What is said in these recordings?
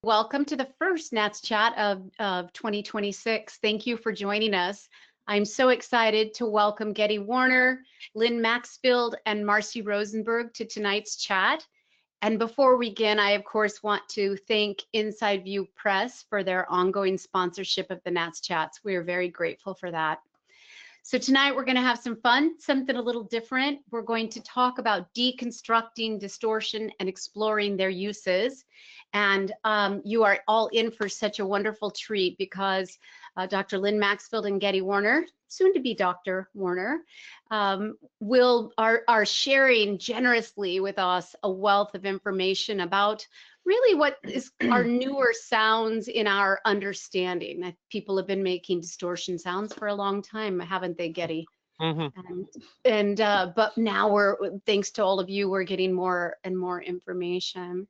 Welcome to the first NATS chat of 2026. Thank you for joining us. I'm so excited to welcome Geddy Warner, Lynn Maxfield, and Marci Rosenberg to tonight's chat. And before we begin, I of course want to thank Inside View Press for their ongoing sponsorship of the NATS chats. We are very grateful for that. So tonight we're going to have some fun, something a little different. We're going to talk about deconstructing distortion and exploring their uses. And you are all in for such a wonderful treat because Dr. Lynn Maxfield and Geddy Warner, soon to be Dr. Warner, are sharing generously with us a wealth of information about really what is our newer sounds in our understanding. People have been making distortion sounds for a long time, haven't they, Geddy? Mm-hmm. But now thanks to all of you, we're getting more and more information.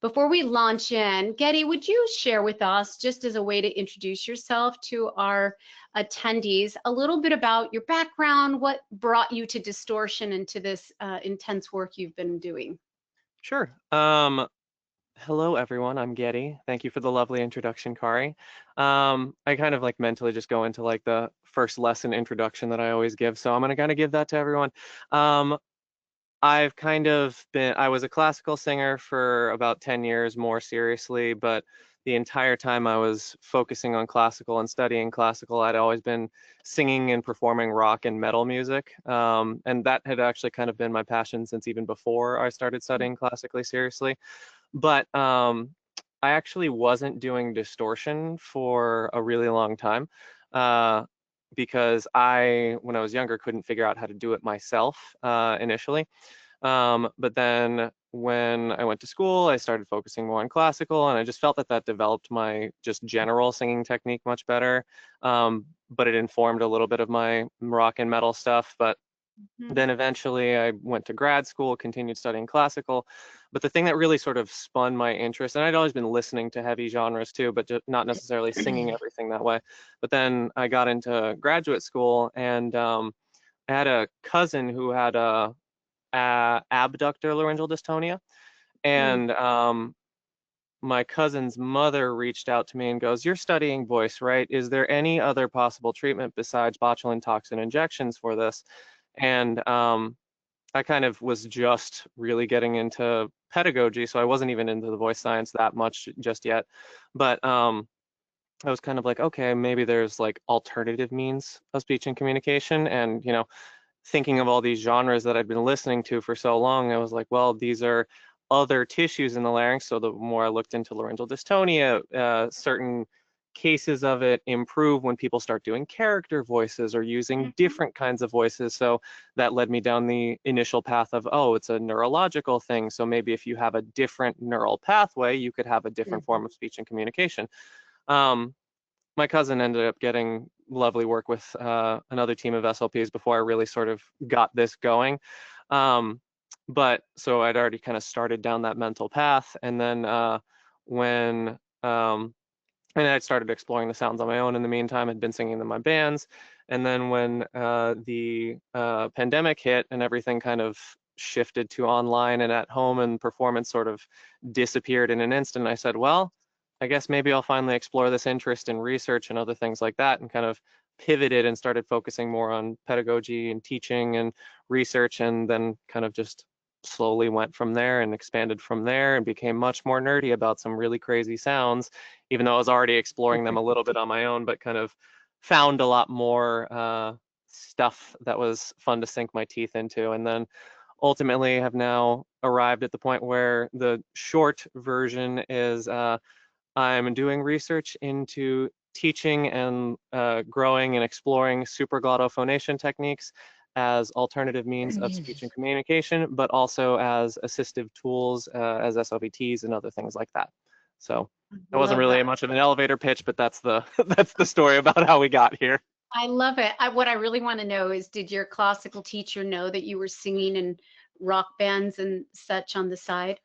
Before we launch in, Geddy, would you share with us, just as a way to introduce yourself to our attendees, a little bit about your background, what brought you to distortion and to this intense work you've been doing? Sure. Hello, everyone. I'm Geddy. Thank you for the lovely introduction, Kari. I kind of like mentally just go into like the first lesson introduction that I always give. So I'm going to kind of give that to everyone. I was a classical singer for about 10 years more seriously, but the entire time I was focusing on classical and studying classical, I'd always been singing and performing rock and metal music. And that had actually kind of been my passion since even before I started studying classically seriously. But I actually wasn't doing distortion for a really long time because when I was younger, couldn't figure out how to do it myself initially. But then when I went to school, I started focusing more on classical, and I just felt that developed my just general singing technique much better. But it informed a little bit of my rock and metal stuff. But then eventually I went to grad school, continued studying classical. But the thing that really sort of spun my interest, and I'd always been listening to heavy genres too, but just not necessarily singing everything that way. But then I got into graduate school, and I had a cousin who had a abductor laryngeal dystonia. And my cousin's mother reached out to me and goes, "You're studying voice, right? Is there any other possible treatment besides botulinum toxin injections for this?" And I kind of was just really getting into pedagogy, so I wasn't even into the voice science that much just yet. But I was kind of like, okay, maybe there's like alternative means of speech and communication. And, thinking of all these genres that I'd been listening to for so long, I was like, well, these are other tissues in the larynx. So the more I looked into laryngeal dystonia, certain cases of it improve when people start doing character voices or using different kinds of voices. So that led me down the initial path of, oh, it's a neurological thing. So maybe if you have a different neural pathway, you could have a different form of speech and communication. My cousin ended up getting lovely work with another team of SLPs before I really sort of got this going. But so I'd already kind of started down that mental path. And then and I started exploring the sounds on my own in the meantime. I'd been singing them in my bands. And then when the pandemic hit and everything kind of shifted to online and at home and performance sort of disappeared in an instant, I said, well, I guess maybe I'll finally explore this interest in research and other things like that, and kind of pivoted and started focusing more on pedagogy and teaching and research, and then kind of just slowly went from there and expanded from there and became much more nerdy about some really crazy sounds, even though I was already exploring them a little bit on my own, but kind of found a lot more stuff that was fun to sink my teeth into. And then ultimately have now arrived at the point where the short version is I'm doing research into teaching and growing and exploring supraglottophonation techniques as alternative means of speech and communication, but also as assistive tools as SLVTs and other things like that. So that wasn't really much of an elevator pitch, but that's the that's the story about how we got here. I love it. What I really want to know is, did your classical teacher know that you were singing in rock bands and such on the side?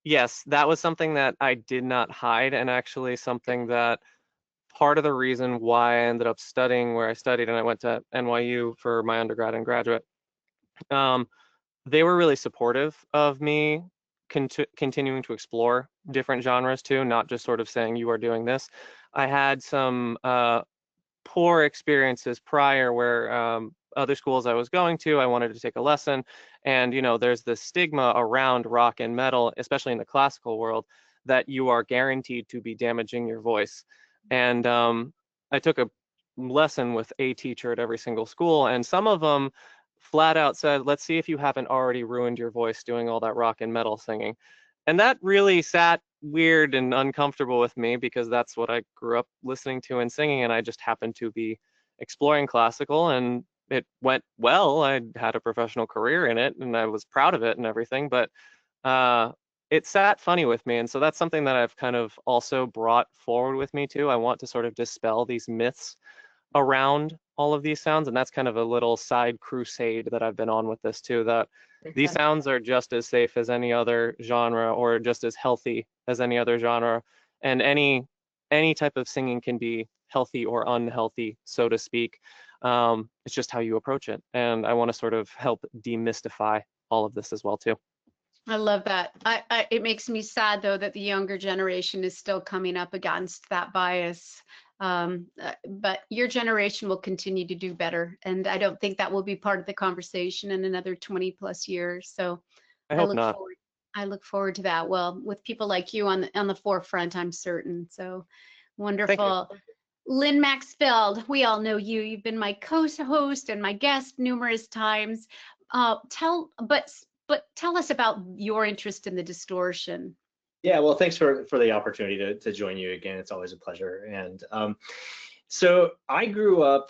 Yes, that was something that I did not hide, and actually something that part of the reason why I ended up studying where I studied, and I went to NYU for my undergrad and graduate. They were really supportive of me continuing to explore different genres too, not just sort of saying you are doing this. I had some poor experiences prior where other schools I was going to, I wanted to take a lesson, and there's this stigma around rock and metal, especially in the classical world, that you are guaranteed to be damaging your voice. And I took a lesson with a teacher at every single school, and some of them flat out said, let's see if you haven't already ruined your voice doing all that rock and metal singing. And that really sat weird and uncomfortable with me, because that's what I grew up listening to and singing, and I just happened to be exploring classical, and it went well. I had a professional career in it, and I was proud of it and everything, but it sat funny with me. And so that's something that I've kind of also brought forward with me too. I want to sort of dispel these myths around all of these sounds, and that's kind of a little side crusade that I've been on with this too, that these sounds are just as safe as any other genre, or just as healthy as any other genre, and any type of singing can be healthy or unhealthy, so to speak. It's just how you approach it, and I want to sort of help demystify all of this as well too. I love that. It makes me sad though that the younger generation is still coming up against that bias. But your generation will continue to do better, and I don't think that will be part of the conversation in another 20 plus years. So I hope not. I look forward to that. Well, with people like you on the forefront, I'm certain. So wonderful. Lynn Maxfield, we all know you. You've been my co-host and my guest numerous times. Tell us about your interest in the distortion. Yeah, well, thanks for the opportunity to join you again. It's always a pleasure. And so I grew up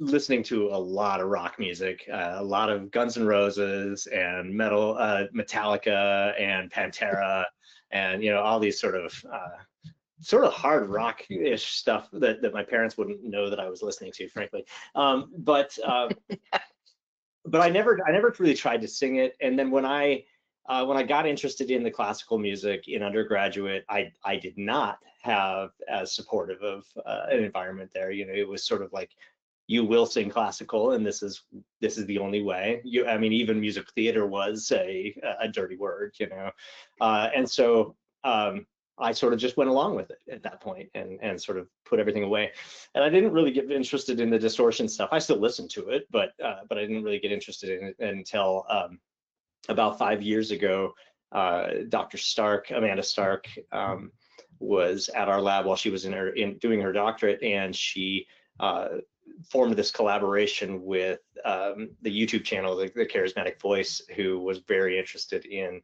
listening to a lot of rock music, a lot of Guns N' Roses and metal, Metallica and Pantera, and all these sort of hard rock-ish stuff that my parents wouldn't know that I was listening to, frankly. But I never really tried to sing it. And then when I got interested in the classical music in undergraduate, I did not have as supportive of an environment there. It was sort of like, you will sing classical, and this is the only way. I mean, even music theater was a dirty word, and so I sort of just went along with it at that point, and sort of put everything away. And I didn't really get interested in the distortion stuff. I still listened to it, but I didn't really get interested in it until about 5 years ago. Dr. Amanda Stark, was at our lab while she was doing her doctorate, and she formed this collaboration with the YouTube channel, the Charismatic Voice, who was very interested in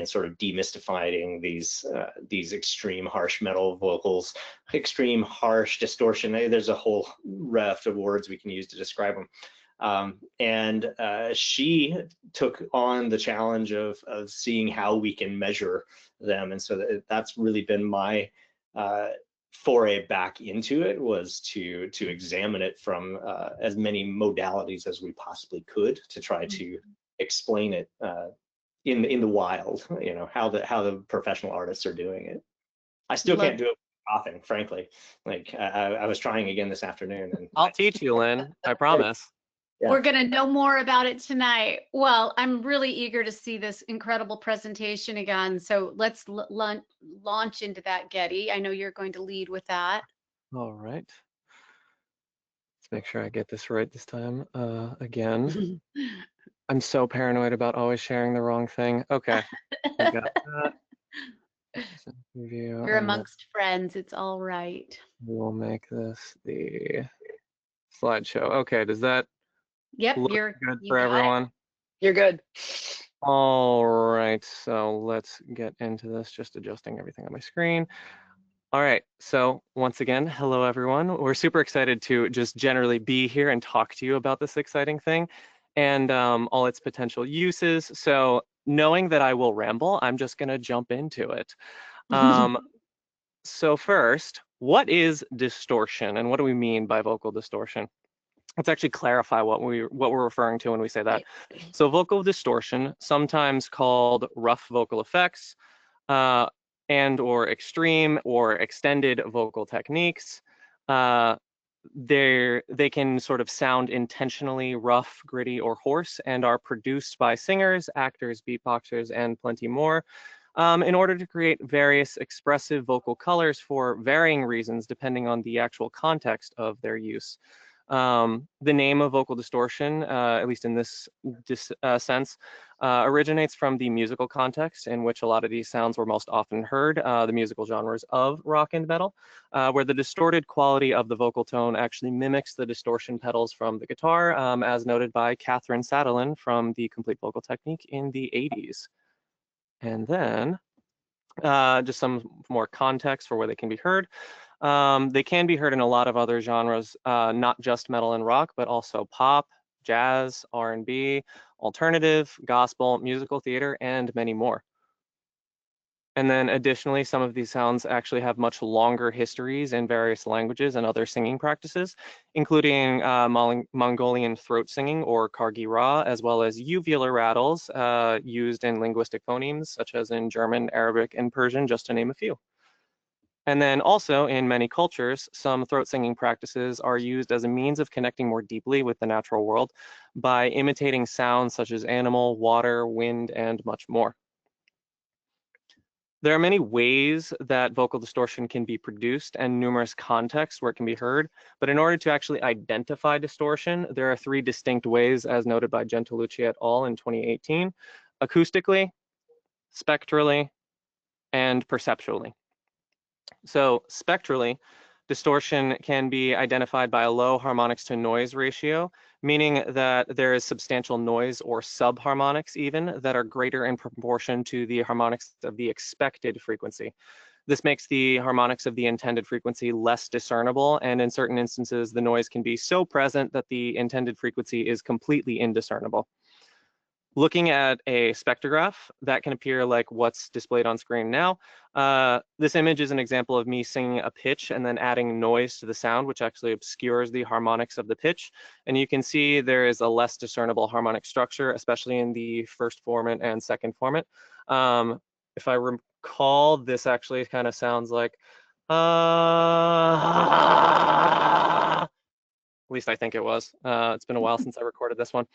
sort of demystifying these extreme harsh metal vocals, extreme harsh distortion. There's a whole raft of words we can use to describe them. And she took on the challenge of seeing how we can measure them. And so that's really been my foray back into it, was to examine it from as many modalities as we possibly could, to try to explain it in the wild, how the professional artists are doing it. I still can't do it with coughing, frankly. Like I was trying again this afternoon. And I'll teach you, Lynn, I promise. Yeah. We're going to know more about it tonight. Well, I'm really eager to see this incredible presentation again. So let's launch into that, Geddy. I know you're going to lead with that. All right. Let's make sure I get this right this time. Again, I'm so paranoid about always sharing the wrong thing. Okay. I got that. You're amongst friends. It's all right. We will make this the slideshow. Okay. Does that look good for everyone? You're good. All right. So let's get into this. Just adjusting everything on my screen. All right, so once again, hello everyone. We're super excited to just generally be here and talk to you about this exciting thing and all its potential uses. So knowing that I will ramble, I'm just gonna jump into it. So first, what is distortion and what do we mean by vocal distortion? Let's actually clarify what we're referring to when we say that. So vocal distortion, sometimes called rough vocal effects, and or extreme or extended vocal techniques. they can sort of sound intentionally rough, gritty, or hoarse, and are produced by singers, actors, beatboxers, and plenty more, in order to create various expressive vocal colors for varying reasons depending on the actual context of their use. The name of vocal distortion, at least in this sense, originates from the musical context in which a lot of these sounds were most often heard, the musical genres of rock and metal, where the distorted quality of the vocal tone actually mimics the distortion pedals from the guitar, as noted by Catherine Sutherland from the Complete Vocal Technique in the 80s. And then just some more context for where they can be heard. They can be heard in a lot of other genres, not just metal and rock, but also pop, jazz, R&B, alternative, gospel, musical theater, and many more. And then additionally, some of these sounds actually have much longer histories in various languages and other singing practices, including Mongolian throat singing or 𝘗𝘯𝘪𝘥𝘦, as well as uvular rattles used in linguistic phonemes, such as in German, Arabic, and Persian, just to name a few. And then also in many cultures, some throat singing practices are used as a means of connecting more deeply with the natural world by imitating sounds such as animal, water, wind, and much more. There are many ways that vocal distortion can be produced and numerous contexts where it can be heard, but in order to actually identify distortion, there are 3 distinct ways as noted by Gentolucci et al. In 2018, acoustically, spectrally, and perceptually. So spectrally, distortion can be identified by a low harmonics to noise ratio, meaning that there is substantial noise or subharmonics even that are greater in proportion to the harmonics of the expected frequency. This makes the harmonics of the intended frequency less discernible, and in certain instances, the noise can be so present that the intended frequency is completely indiscernible. Looking at a spectrograph, that can appear like what's displayed on screen now. This image is an example of me singing a pitch and then adding noise to the sound, which actually obscures the harmonics of the pitch. And you can see there is a less discernible harmonic structure, especially in the first formant and second formant. If I recall, this actually kind of sounds like, at least I think it was. It's been a while since I recorded this one.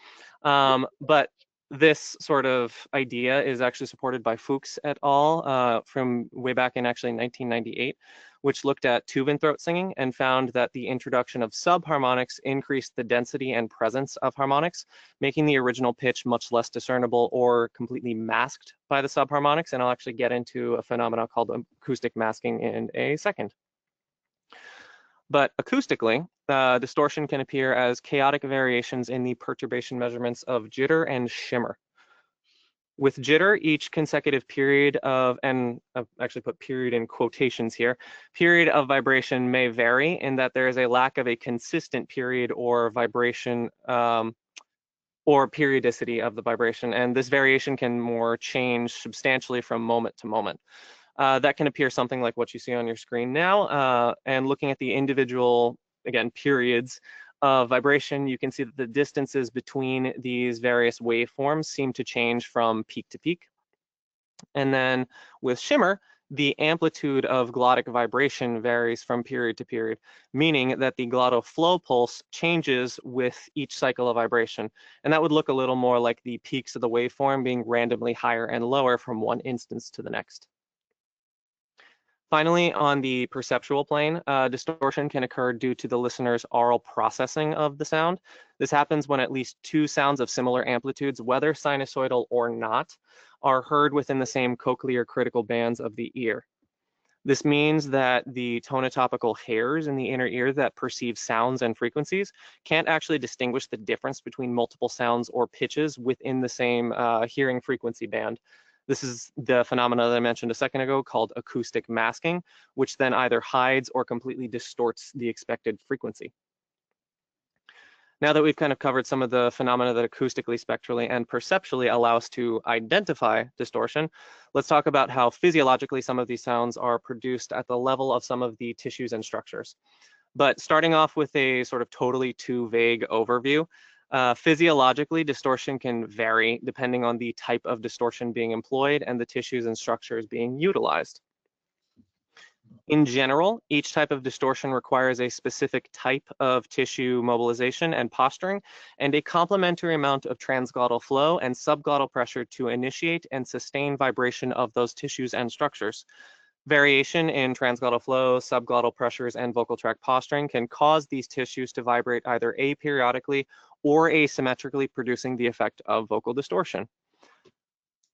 But this sort of idea is actually supported by Fuchs et al. From way back in actually 1998, which looked at Tuvan throat singing and found that the introduction of subharmonics increased the density and presence of harmonics, making the original pitch much less discernible or completely masked by the subharmonics. And I'll actually get into a phenomenon called acoustic masking in a second. But acoustically, distortion can appear as chaotic variations in the perturbation measurements of jitter and shimmer. With jitter, each consecutive period of, and I've actually put period in quotations here, period of vibration may vary in that there is a lack of a consistent period or vibration or periodicity of the vibration. And this variation can more change substantially from moment to moment. That can appear something like what you see on your screen now. And looking at the individual, again, periods of vibration, you can see that the distances between these various waveforms seem to change from peak to peak. And then with shimmer, the amplitude of glottic vibration varies from period to period, meaning that the glottal flow pulse changes with each cycle of vibration. And that would look a little more like the peaks of the waveform being randomly higher and lower from one instance to the next. Finally, on the perceptual plane, distortion can occur due to the listener's oral processing of the sound. This happens when at least 2 sounds of similar amplitudes, whether sinusoidal or not, are heard within the same cochlear critical bands of the ear. This means that the tonotopical hairs in the inner ear that perceive sounds and frequencies can't actually distinguish the difference between multiple sounds or pitches within the same hearing frequency band. This is the phenomena that I mentioned a second ago called acoustic masking, which then either hides or completely distorts the expected frequency. Now that we've kind of covered some of the phenomena that acoustically, spectrally, and perceptually allow us to identify distortion, let's talk about how physiologically some of these sounds are produced at the level of some of the tissues and structures. But starting off with a sort of totally too vague overview, physiologically, distortion can vary depending on the type of distortion being employed and the tissues and structures being utilized. In general, each type of distortion requires a specific type of tissue mobilization and posturing, and a complementary amount of transglottal flow and subglottal pressure to initiate and sustain vibration of those tissues and structures. Variation in transglottal flow, subglottal pressures, and vocal tract posturing can cause these tissues to vibrate either aperiodically or asymmetrically, producing the effect of vocal distortion.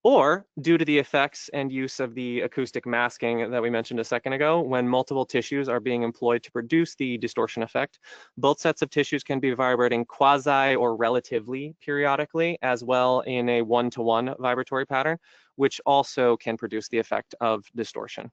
Or, due to the effects and use of the acoustic masking that we mentioned a second ago, when multiple tissues are being employed to produce the distortion effect, both sets of tissues can be vibrating quasi or relatively periodically, as well in a one-to-one vibratory pattern, which also can produce the effect of distortion.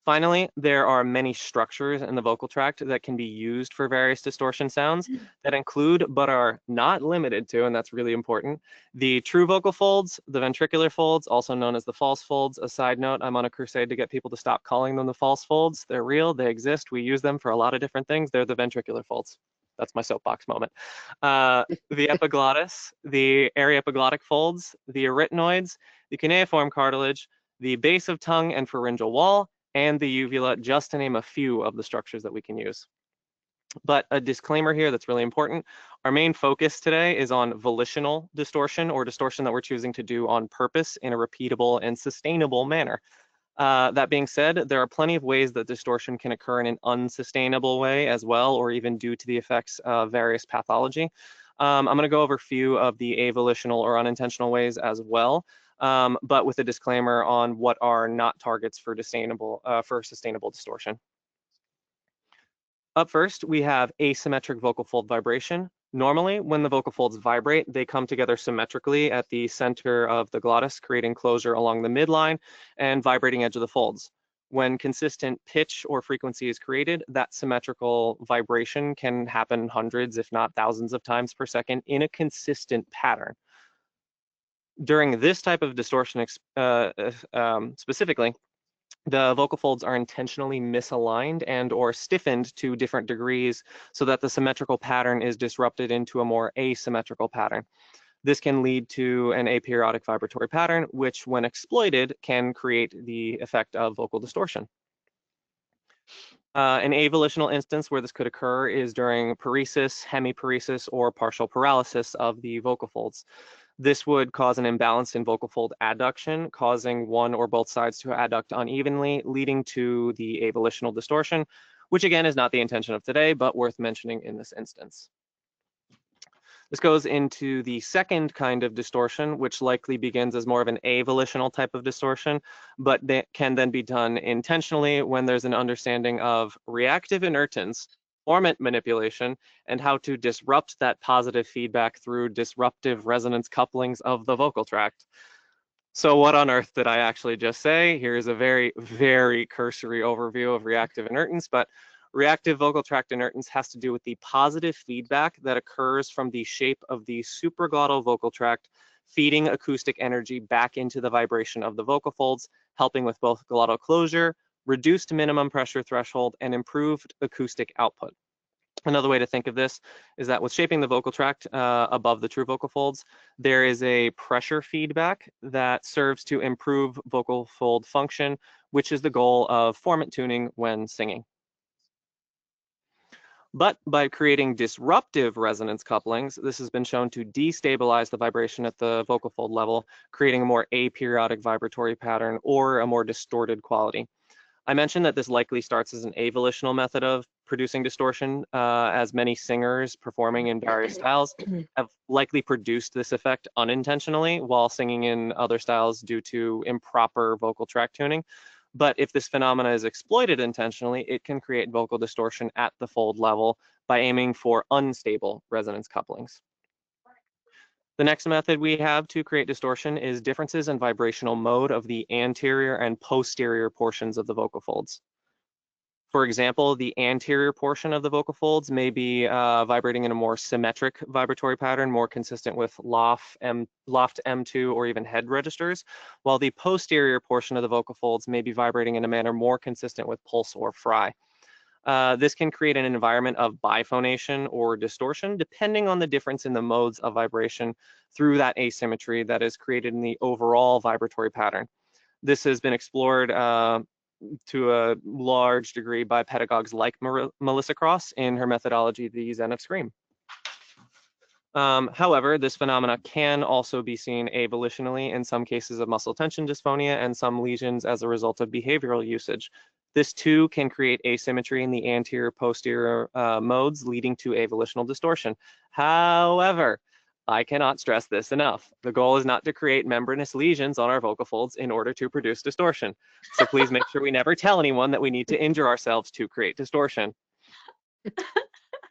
Finally, there are many structures in the vocal tract that can be used for various distortion sounds that include, but are not limited to, and that's really important, the true vocal folds, the ventricular folds, also known as the false folds. A side note, I'm on a crusade to get people to stop calling them the false folds. They're real, they exist, we use them for a lot of different things. They're the ventricular folds. That's my soapbox moment. The epiglottis, the aryepiglottic folds, the arytenoids, the cuneiform cartilage, the base of tongue and pharyngeal wall, and the uvula, just to name a few of the structures that we can use. But a disclaimer here that's really important. Our main focus today is on volitional distortion, or distortion that we're choosing to do on purpose in a repeatable and sustainable manner. That being said, there are plenty of ways that distortion can occur in an unsustainable way as well, or even due to the effects of various pathology. I'm going to go over a few of the avolitional or unintentional ways as well, but with a disclaimer on what are not targets for sustainable distortion. Up first, we have asymmetric vocal fold vibration. Normally, when the vocal folds vibrate, they come together symmetrically at the center of the glottis, creating closure along the midline and vibrating edge of the folds. When consistent pitch or frequency is created, that symmetrical vibration can happen hundreds, if not thousands of times per second in a consistent pattern. During this type of distortion specifically, the vocal folds are intentionally misaligned and or stiffened to different degrees so that the symmetrical pattern is disrupted into a more asymmetrical pattern. This can lead to an aperiodic vibratory pattern, which when exploited can create the effect of vocal distortion. An avolitional instance where this could occur is during paresis, hemiparesis, or partial paralysis of the vocal folds. This would cause an imbalance in vocal fold adduction, causing one or both sides to adduct unevenly, leading to the avolitional distortion, which again is not the intention of today, but worth mentioning in this instance. This goes into the second kind of distortion, which likely begins as more of an avolitional type of distortion, but that can then be done intentionally when there's an understanding of reactive inertance, formant manipulation, and how to disrupt that positive feedback through disruptive resonance couplings of the vocal tract. So what on earth did I actually just say? Here's a very, very cursory overview of reactive inertance, but reactive vocal tract inertance has to do with the positive feedback that occurs from the shape of the supraglottal vocal tract, feeding acoustic energy back into the vibration of the vocal folds, helping with both glottal closure, reduced minimum pressure threshold, and improved acoustic output. Another way to think of this is that with shaping the vocal tract above the true vocal folds, there is a pressure feedback that serves to improve vocal fold function, which is the goal of formant tuning when singing. But by creating disruptive resonance couplings, this has been shown to destabilize the vibration at the vocal fold level, creating a more aperiodic vibratory pattern or a more distorted quality. I mentioned that this likely starts as an avolitional method of producing distortion, as many singers performing in various styles have likely produced this effect unintentionally while singing in other styles due to improper vocal tract tuning. But if this phenomena is exploited intentionally, it can create vocal distortion at the fold level by aiming for unstable resonance couplings. The next method we have to create distortion is differences in vibrational mode of the anterior and posterior portions of the vocal folds. For example, the anterior portion of the vocal folds may be vibrating in a more symmetric vibratory pattern, more consistent with loft, M2, or even head registers, while the posterior portion of the vocal folds may be vibrating in a manner more consistent with pulse or fry. This can create an environment of biphonation or distortion, depending on the difference in the modes of vibration through that asymmetry that is created in the overall vibratory pattern. This has been explored to a large degree by pedagogues like Melissa Cross in her methodology, the Zen of Scream. However, this phenomena can also be seen avolitionally in some cases of muscle tension dysphonia and some lesions as a result of behavioral usage. This too can create asymmetry in the anterior-posterior modes, leading to avolitional distortion. However, I cannot stress this enough. The goal is not to create membranous lesions on our vocal folds in order to produce distortion. So please make sure we never tell anyone that we need to injure ourselves to create distortion.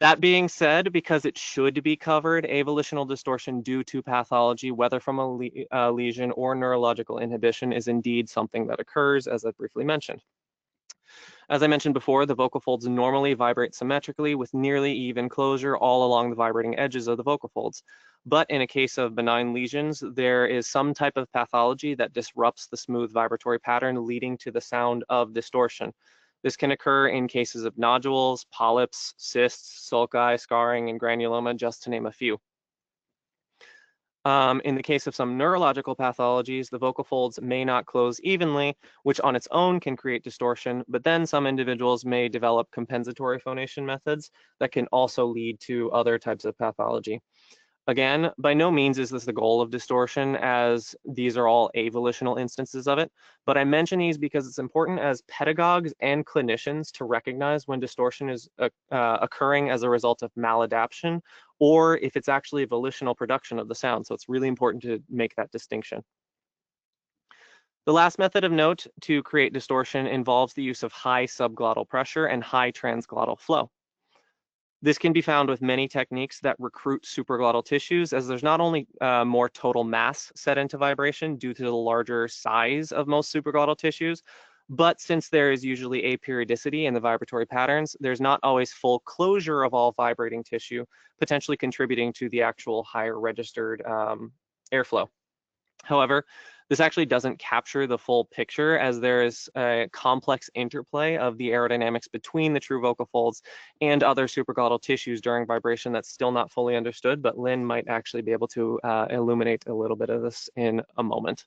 That being said, because it should be covered, avolitional distortion due to pathology, whether from a lesion or neurological inhibition, is indeed something that occurs, as I briefly mentioned. As I mentioned before, the vocal folds normally vibrate symmetrically with nearly even closure all along the vibrating edges of the vocal folds. But in a case of benign lesions, there is some type of pathology that disrupts the smooth vibratory pattern, leading to the sound of distortion. This can occur in cases of nodules, polyps, cysts, sulci, scarring, and granuloma, just to name a few. In the case of some neurological pathologies, the vocal folds may not close evenly, which on its own can create distortion, but then some individuals may develop compensatory phonation methods that can also lead to other types of pathology. Again, by no means is this the goal of distortion, as these are all avolitional instances of it, but I mention these because it's important as pedagogues and clinicians to recognize when distortion is occurring as a result of maladaptation, or if it's actually a volitional production of the sound. So it's really important to make that distinction. The last method of note to create distortion involves the use of high subglottal pressure and high transglottal flow. This can be found with many techniques that recruit supraglottal tissues, as there's not only more total mass set into vibration due to the larger size of most supraglottal tissues, but since there is usually aperiodicity in the vibratory patterns, there's not always full closure of all vibrating tissue, potentially contributing to the actual higher registered airflow. However, this actually doesn't capture the full picture, as there is a complex interplay of the aerodynamics between the true vocal folds and other supraglottal tissues during vibration that's still not fully understood, but Lynn might actually be able to illuminate a little bit of this in a moment.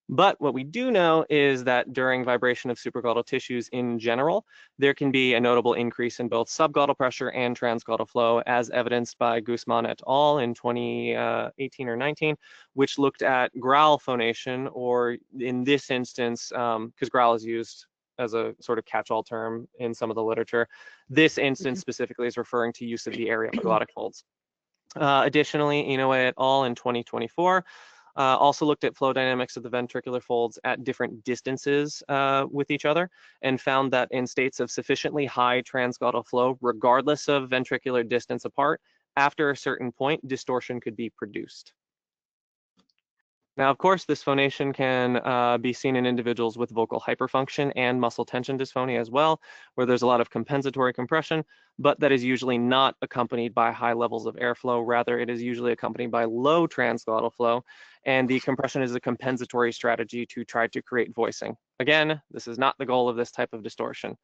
But what we do know is that during vibration of supraglottal tissues in general, there can be a notable increase in both subglottal pressure and transglottal flow, as evidenced by 𝘕𝘈𝘛𝘚 et al. In 2018 or 19, which looked at growl phonation, or in this instance, because growl is used as a sort of catch-all term in some of the literature, this instance specifically is referring to use of the areoepiglottic folds. Additionally, 𝘕𝘈𝘦 et al. In 2024, also looked at flow dynamics of the ventricular folds at different distances with each other, and found that in states of sufficiently high transglottal flow, regardless of ventricular distance apart, after a certain point, distortion could be produced. Now, of course, this phonation can be seen in individuals with vocal hyperfunction and muscle tension dysphonia as well, where there's a lot of compensatory compression, but that is usually not accompanied by high levels of airflow. Rather, it is usually accompanied by low transglottal flow, and the compression is a compensatory strategy to try to create voicing. Again, this is not the goal of this type of distortion.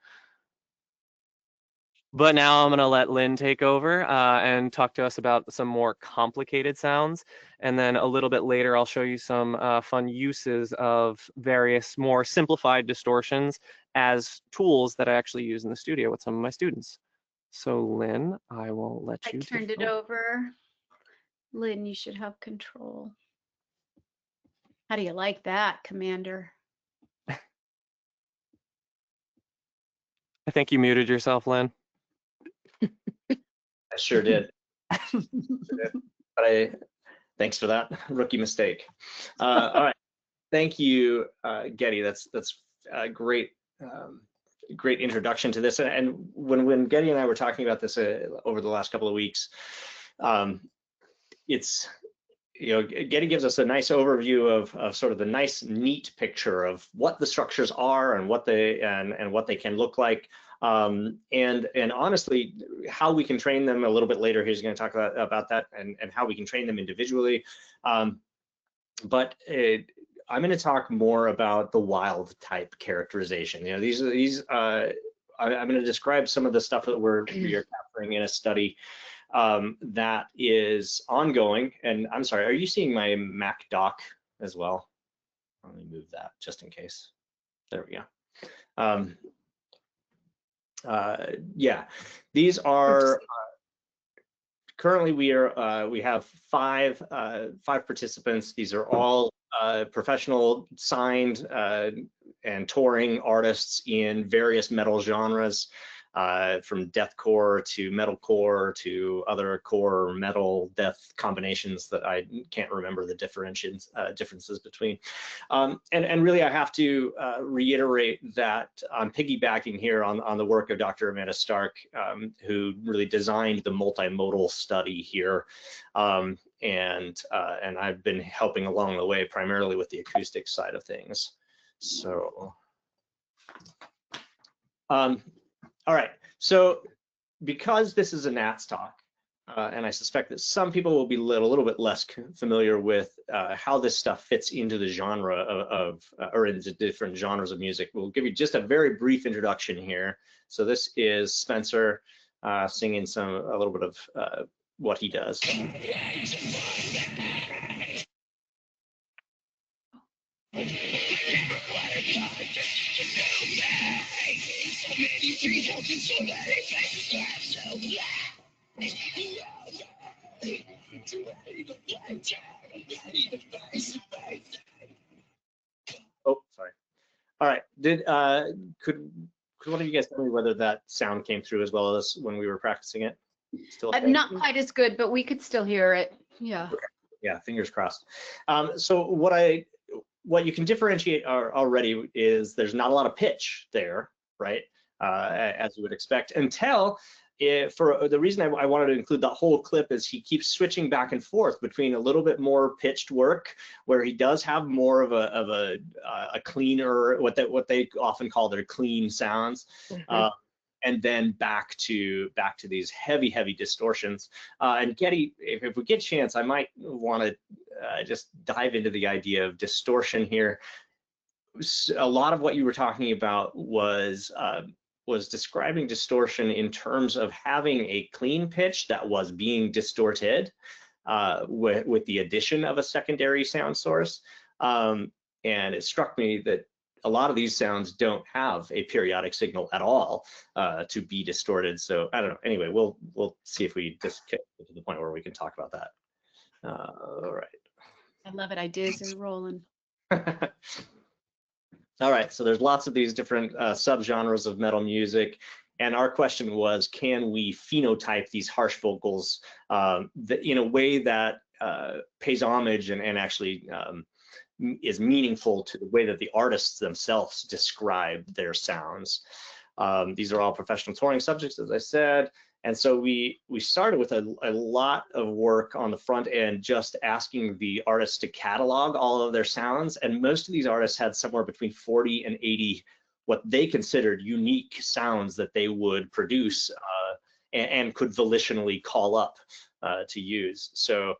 But now I'm going to let Lynn take over and talk to us about some more complicated sounds. And then a little bit later, I'll show you some fun uses of various more simplified distortions as tools that I actually use in the studio with some of my students. So Lynn, I will let you. I turned it over. Lynn, you should have control. How do you like that, Commander? I think you muted yourself, Lynn. I sure did. But thanks for that rookie mistake. All right, thank you, Geddy. That's a great great introduction to this. And when Geddy and I were talking about this over the last couple of weeks, it's, Geddy gives us a nice overview of sort of the nice, neat picture of what the structures are and what they can look like. And honestly, how we can train them a little bit later. He's going to talk about that and how we can train them individually. But I'm going to talk more about the wild type characterization. I'm going to describe some of the stuff that we are capturing in a study that is ongoing. And I'm sorry, are you seeing my Mac dock as well? Let me move that just in case. There we go. Yeah, these are currently we have five participants. These are all professional signed and touring artists in various metal genres, from deathcore to metalcore to other core metal death combinations that I can't remember the differences between. And really, I have to reiterate that I'm piggybacking here on the work of Dr. Amanda Stark, who really designed the multimodal study here. And I've been helping along the way primarily with the acoustic side of things. So, all right, so because this is a NATS talk, and I suspect that some people will be a little bit less familiar with how this stuff fits into the genre or into different genres of music, we'll give you just a very brief introduction here. So this is Spencer singing a little bit of what he does. Oh, sorry. All right. Could one of you guys tell me whether that sound came through as well as when we were practicing it? Still okay? Not quite as good, but we could still hear it. Yeah. Okay. Yeah, fingers crossed. So what you can differentiate already is there's not a lot of pitch there, right? As you would expect, until for the reason I wanted to include that whole clip is he keeps switching back and forth between a little bit more pitched work where he does have more of a cleaner, what they often call their clean sounds, and then back to these heavy distortions. And Geddy, if we get a chance, I might want to just dive into the idea of distortion here. A lot of what you were talking about was describing distortion in terms of having a clean pitch that was being distorted with the addition of a secondary sound source. And it struck me that a lot of these sounds don't have a periodic signal at all to be distorted. So I don't know. Anyway, we'll see if we just get to the point where we can talk about that. All right. I love it. Ideas are rolling. All right, so there's lots of these different subgenres of metal music, and our question was, can we phenotype these harsh vocals in a way that pays homage and actually is meaningful to the way that the artists themselves describe their sounds? These are all professional touring subjects, as I said. And so we started with a lot of work on the front end, just asking the artists to catalog all of their sounds. And most of these artists had somewhere between 40 and 80 what they considered unique sounds that they would produce and could volitionally call up to use. So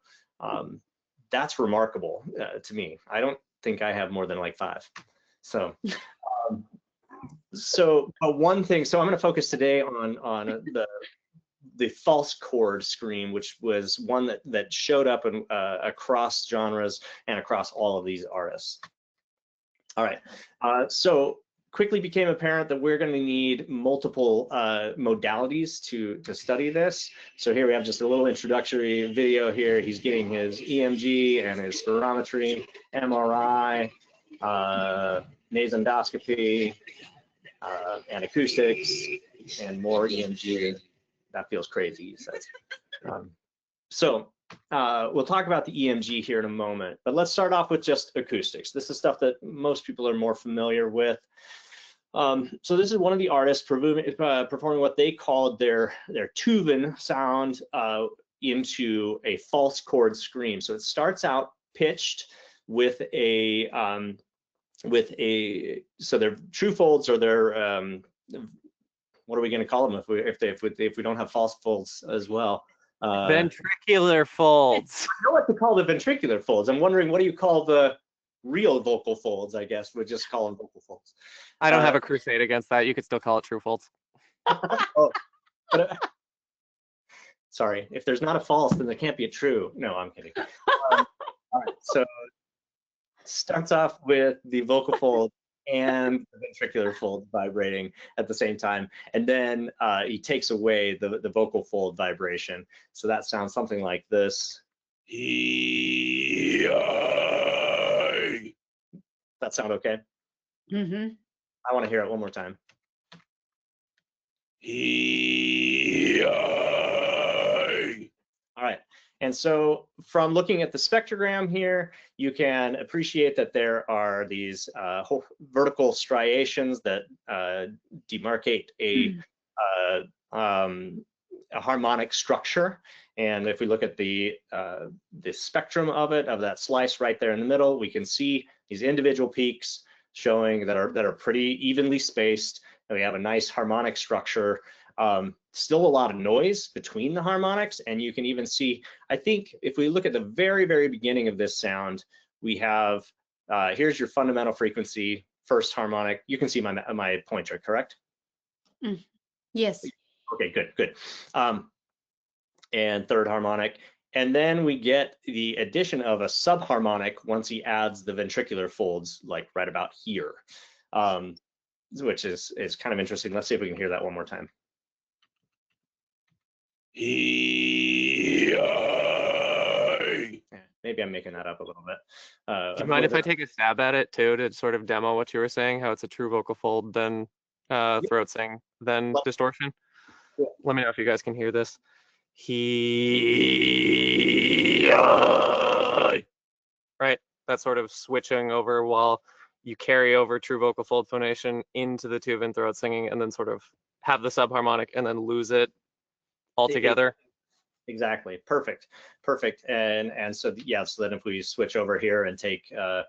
that's remarkable to me. I don't think I have more than like 5. So. But one thing, so I'm going to focus today on the false chord scream, which was one that showed up in, across genres and across all of these artists. All right, so quickly became apparent that we're going to need multiple modalities to study this. So here we have just a little introductory video here. He's getting his EMG and his spirometry, MRI, nasendoscopy, and acoustics, and more EMG. That feels crazy, he says. So we'll talk about the EMG here in a moment, but let's start off with just acoustics. This is stuff that most people are more familiar with. So this is one of the artists performing what they called their Tuvan sound into a false chord scream. So it starts out pitched with a so their true folds or their what are we going to call them if we don't have false folds as well? Ventricular folds. I know what to call the ventricular folds. I'm wondering, what do you call the real vocal folds? I guess we'd just call them vocal folds. I don't have a crusade against that. You could still call it true folds. Oh, but, sorry, if there's not a false, then there can't be a true. No, I'm kidding. All right, so starts off with the vocal fold, and the ventricular fold vibrating at the same time. And then he takes away the vocal fold vibration. So that sounds something like this. That sound okay? Mm-hmm. I want to hear it one more time. All right. And so from looking at the spectrogram here, you can appreciate that there are these vertical striations that demarcate a harmonic structure. And if we look at the spectrum of it, of that slice right there in the middle, we can see these individual peaks showing that are pretty evenly spaced. And we have a nice harmonic structure. Still a lot of noise between the harmonics, and you can even see, I think if we look at the very, very beginning of this sound, we have, here's your fundamental frequency, first harmonic. You can see my pointer, correct? Yes. Okay, good. And third harmonic. And then we get the addition of a subharmonic once he adds the ventricular folds, like right about here, which is kind of interesting. Let's see if we can hear that one more time. Maybe I'm making that up a little bit. Do you mind if I take a stab at it too, to sort of demo what you were saying, how it's a true vocal fold, then throat sing, then distortion? Yeah. Let me know if you guys can hear this. Right, that's sort of switching over while you carry over true vocal fold phonation into the tube and throat singing, and then sort of have the subharmonic and then lose it altogether. Exactly. Perfect. And so yeah, so then if we switch over here and take a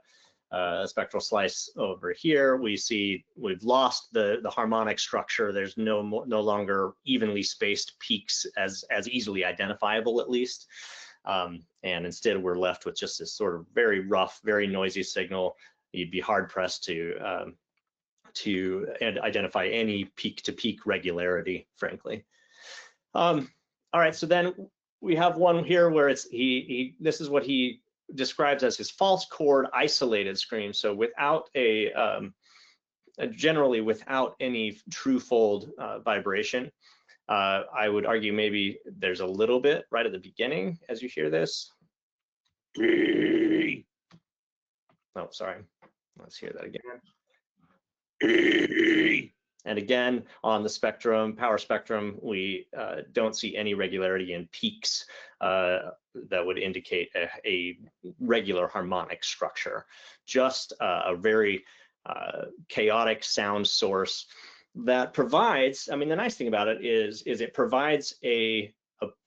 spectral slice over here, we see we've lost the harmonic structure. There's no longer evenly spaced peaks as easily identifiable, at least. And instead we're left with just this sort of very rough, very noisy signal. You'd be hard pressed to identify any peak to peak regularity, frankly. All right, so then we have one here where it's this is what he describes as his false chord isolated scream. So without generally without any true fold vibration. I would argue maybe there's a little bit right at the beginning as you hear this. Oh, sorry. Let's hear that again. And again, on the spectrum, power spectrum, we don't see any regularity in peaks that would indicate a regular harmonic structure, just a very chaotic sound source that provides, I mean, the nice thing about it is it provides a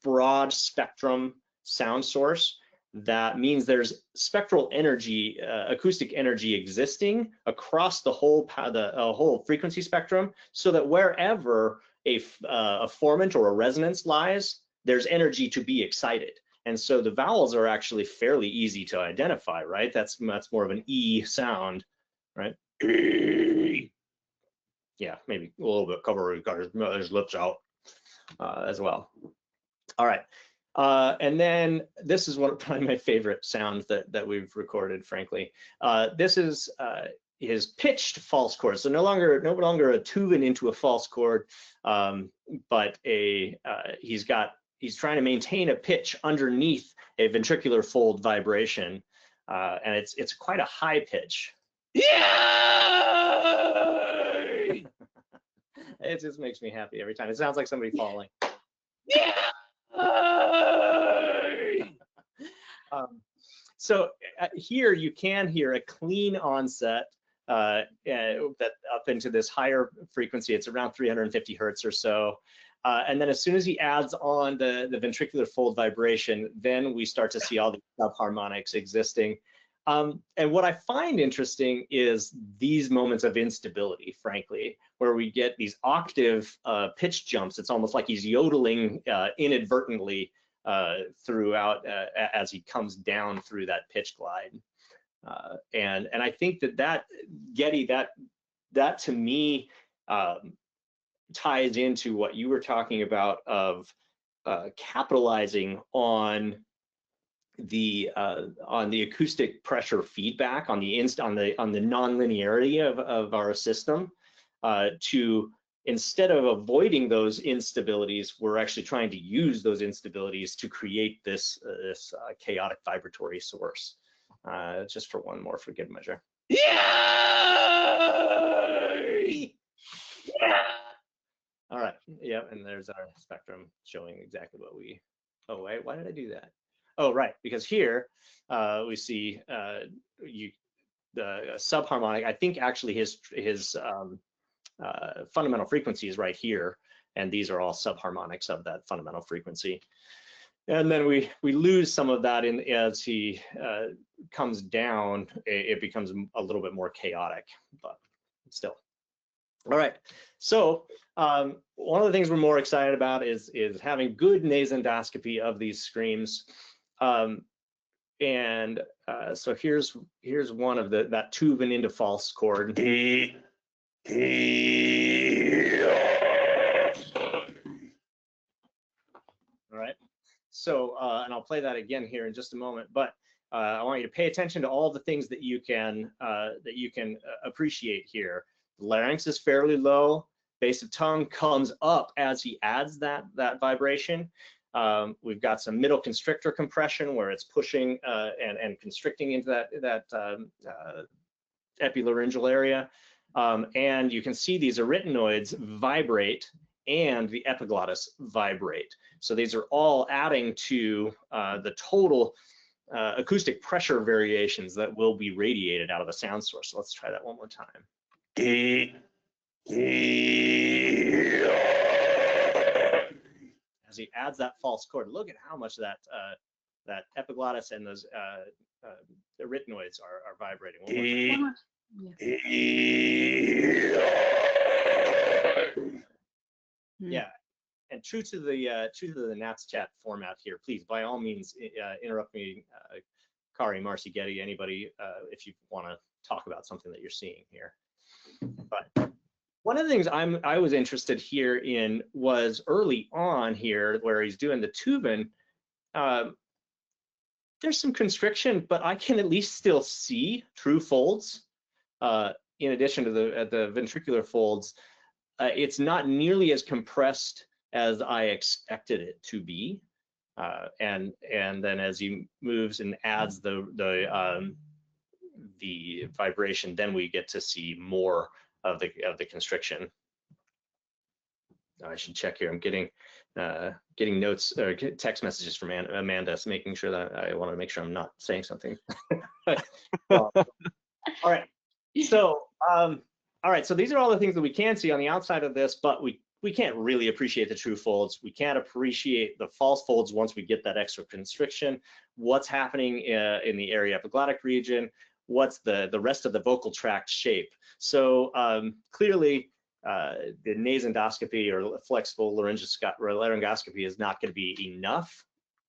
broad spectrum sound source. That means there's spectral energy, acoustic energy existing across the whole frequency spectrum, so that wherever a formant or a resonance lies, there's energy to be excited. And so the vowels are actually fairly easy to identify, right? That's more of an E sound, right? Yeah, maybe a little bit cover his lips out as well. All right. And then this is probably my favorite sound that we've recorded, frankly. This is his pitched false chord. So no longer a tubing into a false chord, but he's trying to maintain a pitch underneath a ventricular fold vibration, and it's quite a high pitch. Yay! It just makes me happy every time. It sounds like somebody falling. Yeah. So here you can hear a clean onset that up into this higher frequency. It's around 350 hertz or so. And then as soon as he adds on the ventricular fold vibration, then we start to see all the subharmonics existing. And what I find interesting is these moments of instability, frankly, where we get these octave pitch jumps. It's almost like he's yodeling inadvertently throughout as he comes down through that pitch glide. And I think that Geddy, that to me ties into what you were talking about of capitalizing on on the acoustic pressure feedback on the nonlinearity of our system, to instead of avoiding those instabilities, we're actually trying to use those instabilities to create this chaotic vibratory source. Just for one more for good measure. Yay! All right. Yeah, and there's our spectrum showing exactly what we. Oh wait, why did I do that? Oh right, because here we see the subharmonic. I think actually his fundamental frequency is right here, and these are all subharmonics of that fundamental frequency. And then we lose some of that as he comes down. It becomes a little bit more chaotic, but still. All right. So one of the things we're more excited about is having good nasendoscopy of these screams. So here's one of that tubing into false chord. All right. So, and I'll play that again here in just a moment, but I want you to pay attention to all the things that you can appreciate here. The larynx is fairly low. Base of tongue comes up as he adds that vibration. We've got some middle constrictor compression where it's pushing and constricting into that epilaryngeal area. And you can see these arytenoids vibrate and the epiglottis vibrate. So these are all adding to the total acoustic pressure variations that will be radiated out of the sound source. So let's try that one more time. As he adds that false chord, look at how much that epiglottis and those arytenoids are vibrating. One more time. Yeah, and true to the NATS chat format here, please by all means interrupt me, Kari, Marci, Geddy, anybody, if you want to talk about something that you're seeing here. But one of the things I was interested here in was early on here where he's doing the tubing. There's some constriction, but I can at least still see true folds. In addition to the ventricular folds, it's not nearly as compressed as I expected it to be. And then as he moves and adds the vibration, then we get to see more of the constriction. I should check here. I'm getting notes or text messages from Amanda, so making sure that I want to make sure I'm not saying something. All right. So all right. So these are all the things that we can see on the outside of this, but we can't really appreciate the true folds. We can't appreciate the false folds once we get that extra constriction. What's happening in the area epiglottic region? What's the rest of the vocal tract shape? So clearly, the nasendoscopy or flexible laryngoscopy is not going to be enough.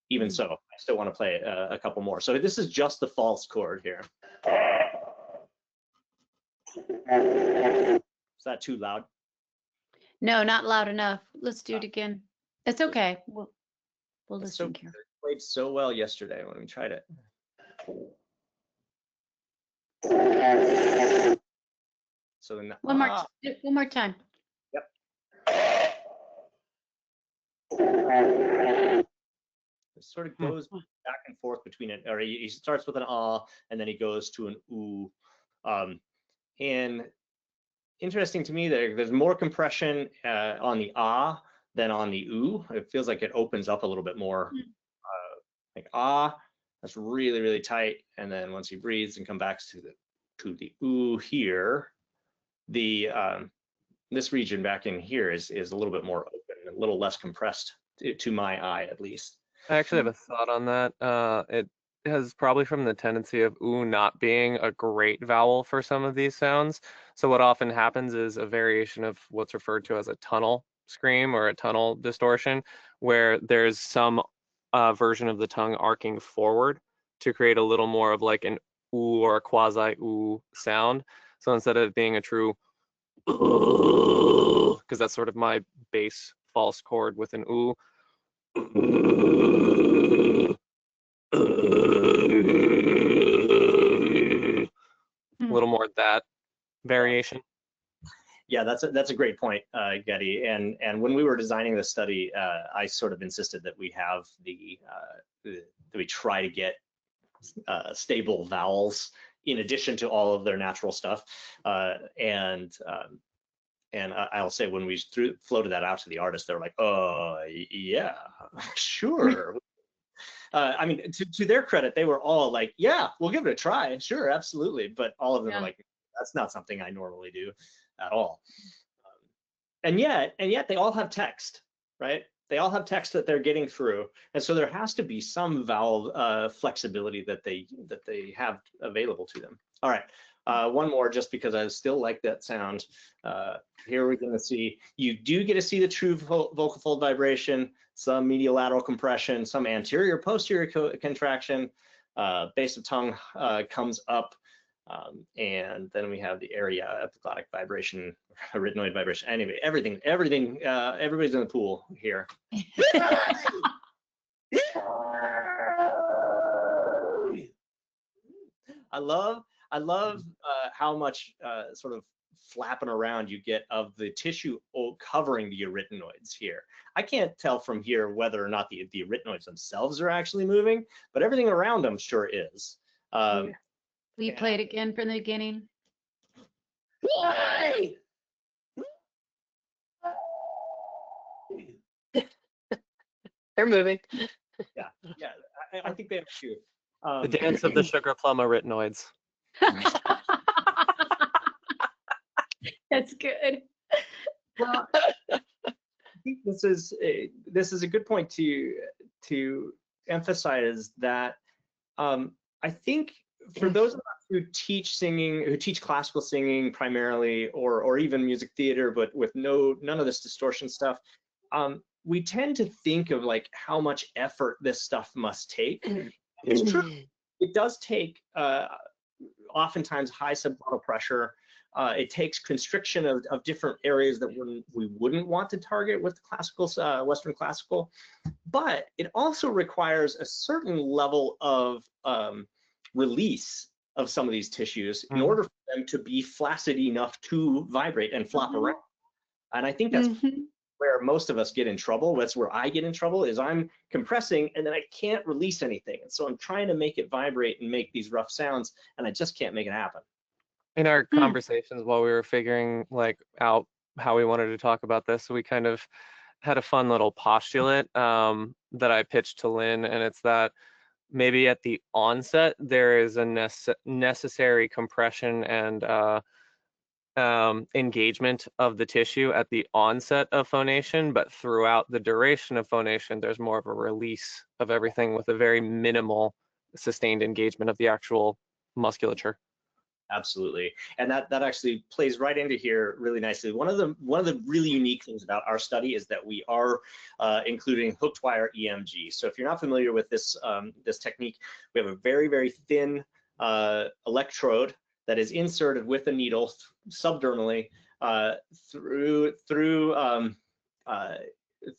Even so, I still want to play a couple more. So this is just the false chord here. Is that too loud? No, not loud enough. Let's do it again. It's okay. We'll listen here. It played so well yesterday when we tried it. So then one more time. Yep. It sort of goes back and forth between it, or he starts with an ah and then he goes to an oo. And interesting to me that there's more compression on the ah than on the oo. It feels like it opens up a little bit more. Like ah, that's really, really tight. And then once he breathes and comes back to the oo here, this region back in here is a little bit more open, a little less compressed to my eye at least. I actually have a thought on that. It has probably from the tendency of oo not being a great vowel for some of these sounds. So what often happens is a variation of what's referred to as a tunnel scream or a tunnel distortion, where there's some version of the tongue arcing forward to create a little more of like an oo or a quasi oo sound. So instead of being a true, because that's sort of my bass false chord with an oo, little more that variation. Yeah, that's a great point, Geddy. And when we were designing this study, I sort of insisted that we have that we try to get stable vowels in addition to all of their natural stuff. And I'll say when we floated that out to the artists, they're like, "Oh, yeah, sure." I mean, to their credit, they were all like, "Yeah, we'll give it a try. Sure, absolutely." But all of them are like, "That's not something I normally do at all." And yet they all have text, right? They all have text that they're getting through, and so there has to be some vowel flexibility that they have available to them. All right, one more, just because I still like that sound. Here we're going to see, you do get to see the true vocal fold vibration, some medial lateral compression, some anterior posterior contraction, base of tongue comes up, and then we have the area epiglottic vibration, arytenoid vibration. Anyway, everything, everybody's in the pool here. I love how much sort of flapping around you get of the tissue covering the arytenoids here. I can't tell from here whether or not the arytenoids themselves are actually moving, but everything around them sure is. Will you play it again from the beginning? They're moving. Yeah, I think they have to. The dance of the sugar plum arytenoids. That's good. Well, I think this is a good point to emphasize that I think for those of us who teach singing, who teach classical singing primarily, or even music theater, but with none of this distortion stuff, we tend to think of like how much effort this stuff must take. It's true. It does take oftentimes high subglottal pressure. It takes constriction of different areas that we wouldn't want to target with classical, Western classical, but it also requires a certain level of release of some of these tissues in order for them to be flaccid enough to vibrate and flop around. And I think that's where most of us get in trouble. That's where I get in trouble, is I'm compressing and then I can't release anything. And so I'm trying to make it vibrate and make these rough sounds, and I just can't make it happen. In our conversations while we were figuring like out how we wanted to talk about this, we kind of had a fun little postulate that I pitched to Lynn, and it's that maybe at the onset there is a necessary compression and engagement of the tissue at the onset of phonation, but throughout the duration of phonation there's more of a release of everything with a very minimal sustained engagement of the actual musculature. Absolutely, and that actually plays right into here really nicely. One of the really unique things about our study is that we are including hooked wire EMG. So if you're not familiar with this this technique, we have a very thin electrode that is inserted with a needle subdermally through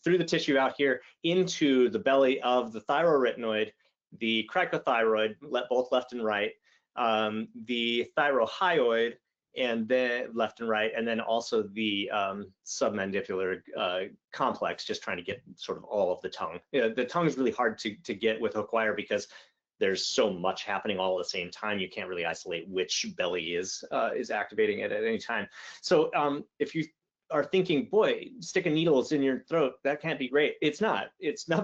the tissue out here into the belly of the thyroarytenoid, the cricothyroid, both left and right, the thyrohyoid, and then left and right, and then also the submandibular complex, just trying to get sort of all of the tongue. The tongue is really hard to get with hook wire because there's so much happening all at the same time. You can't really isolate which belly is activating it at any time. So if you are thinking, boy, sticking needles in your throat, that can't be great. It's not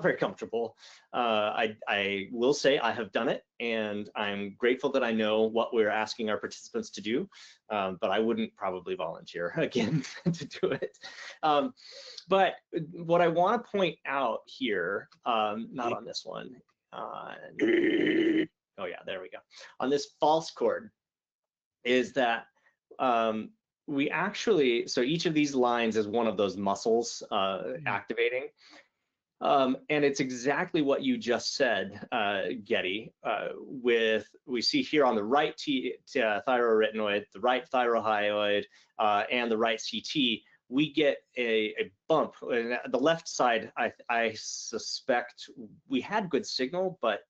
very comfortable. I will say I have done it, and I'm grateful that I know what we're asking our participants to do, but I wouldn't probably volunteer again to do it. But what I want to point out here, not on this one, oh yeah, there we go, on this false chord, is that we actually, so each of these lines is one of those muscles activating. And it's exactly what you just said, Geddy, we see here on the right thyroarytenoid, the right thyrohyoid, and the right CT, we get a bump. And the left side, I suspect we had good signal, but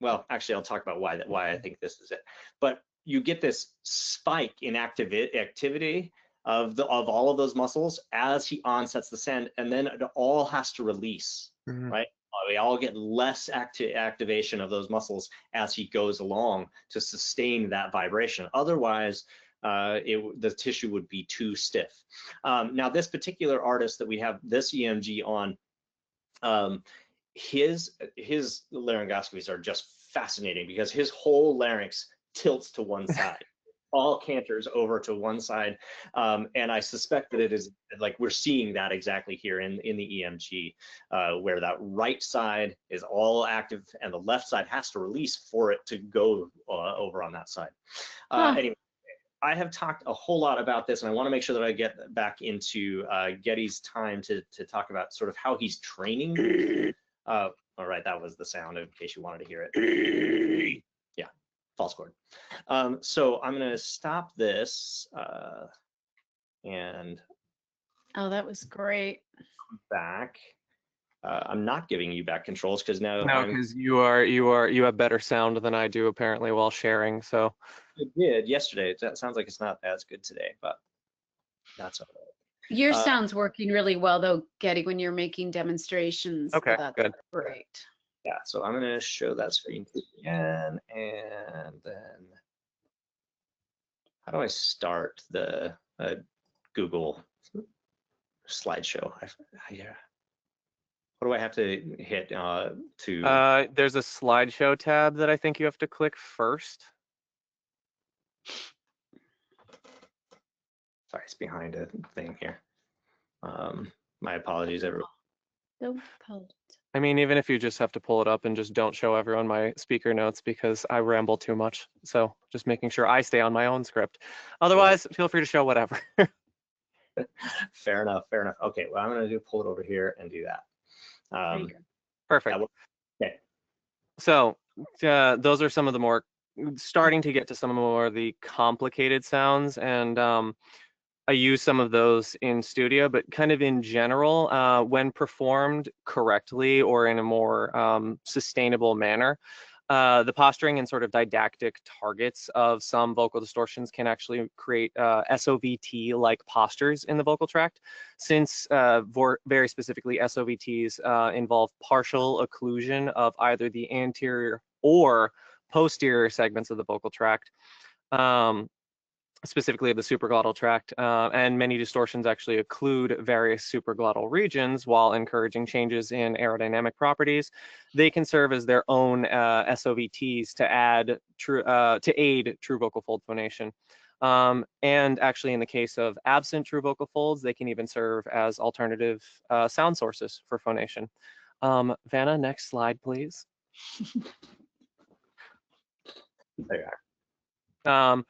well, actually, I'll talk about why I think this is it. But you get this spike in activity of all of those muscles as he onsets the send, and then it all has to release, right? We all get less activation of those muscles as he goes along to sustain that vibration. Otherwise, the tissue would be too stiff. Now, this particular artist that we have this EMG on, his laryngoscopies are just fascinating because his whole larynx tilts to one side. All canters over to one side, and I suspect that it is like we're seeing that exactly here in the EMG, where that right side is all active and the left side has to release for it to go over on that side. Anyway, I have talked a whole lot about this, and I want to make sure that I get back into Geddy's time to talk about sort of how he's training. All right, that was the sound in case you wanted to hear it. Yeah, false chord. So I'm going to stop this and. Oh, that was great. Back. I'm not giving you back controls because now. No, because you have better sound than I do apparently while sharing. So. It did yesterday. It sounds like it's not as good today, but that's all right. Your sound's working really well though, Geddy, when you're making demonstrations. Okay, That's good. Great. Yeah, so I'm going to show that screen again, and then how do I start the Google slideshow? Yeah. What do I have to hit to? There's a slideshow tab that I think you have to click first. Sorry, it's behind a thing here. My apologies, everyone. No apologies. I mean, even if you just have to pull it up and just don't show everyone my speaker notes because I ramble too much. So just making sure I stay on my own script. Otherwise, feel free to show whatever. Fair enough, fair enough. Okay, well, I'm going to pull it over here and do that. Perfect. Okay. So those are some of the more, starting to get to some of the complicated sounds, and I use some of those in studio, but kind of in general, when performed correctly or in a more sustainable manner, the posturing and sort of didactic targets of some vocal distortions can actually create SOVT-like postures in the vocal tract, since very specifically SOVTs involve partial occlusion of either the anterior or posterior segments of the vocal tract. Specifically of the supraglottal tract, and many distortions actually occlude various supraglottal regions while encouraging changes in aerodynamic properties. They can serve as their own SOVTs to aid true vocal fold phonation. And actually in the case of absent true vocal folds, they can even serve as alternative sound sources for phonation. Vanna, next slide, please. There you are.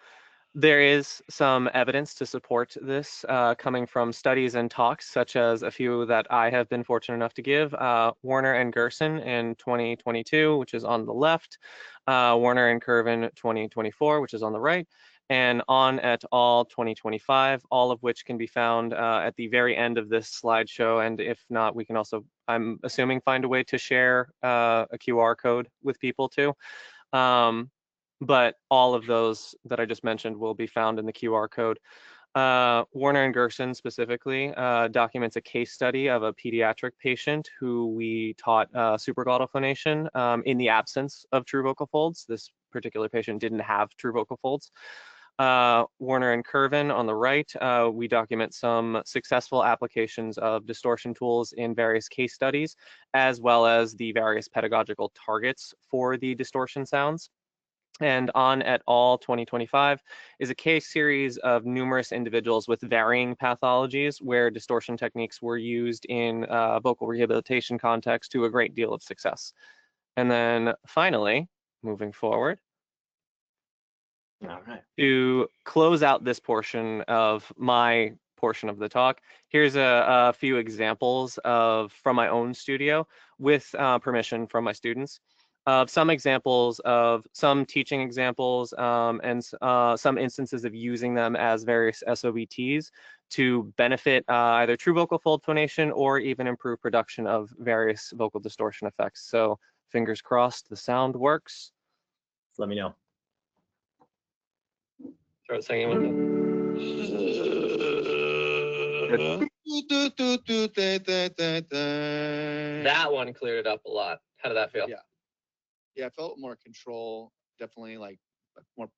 There is some evidence to support this coming from studies and talks, such as a few that I have been fortunate enough to give. 𝘱𝘓 and 𝘕𝘈𝘛 in 2022, which is on the left, 𝘱𝘓 and 𝘕𝘈𝘛 2024, which is on the right, and On et al. 2025, all of which can be found at the very end of this slideshow. And if not, we can also, I'm assuming, find a way to share a QR code with people too. But all of those that I just mentioned will be found in the QR code. 𝘱𝘓 and 𝘕𝘈𝘛 specifically documents a case study of a pediatric patient who we taught supraglottal phonation in the absence of true vocal folds. This particular patient didn't have true vocal folds. 𝘱𝘓 and 𝘕𝘈𝘛 on the right, we document some successful applications of distortion tools in various case studies, as well as the various pedagogical targets for the distortion sounds. And On et al. 2025 is a case series of numerous individuals with varying pathologies where distortion techniques were used in vocal rehabilitation context to a great deal of success. And then finally, moving forward, All right. to close out this portion of my portion of the talk, here's a few examples from my own studio with permission from my students. Some examples of some teaching examples and some instances of using them as various SOVTs to benefit either true vocal fold phonation or even improve production of various vocal distortion effects. So fingers crossed the sound works. Let me know. Start singing with it. That one cleared it up a lot. How did that feel? Yeah, I felt more control, definitely like more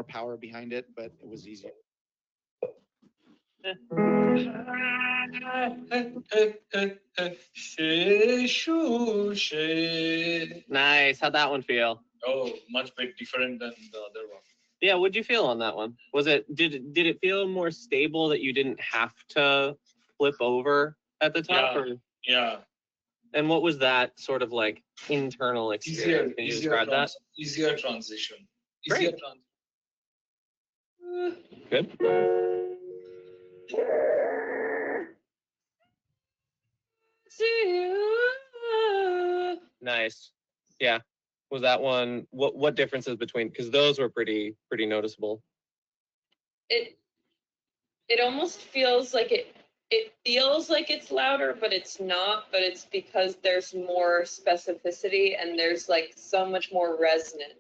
power behind it, but it was easier. Nice. How'd that one feel? Oh, much bit different than the other one. Yeah, what'd you feel on that one? Was it did it feel more stable that you didn't have to flip over at the top? Yeah. Or? Yeah. And what was that sort of like internal experience? Can you describe that? Easier transition. Great. Good. Nice. Yeah. Was that one? What differences between? Because those were pretty noticeable. It almost feels like it feels like it's louder, but it's not. But it's because there's more specificity and there's like so much more resonance.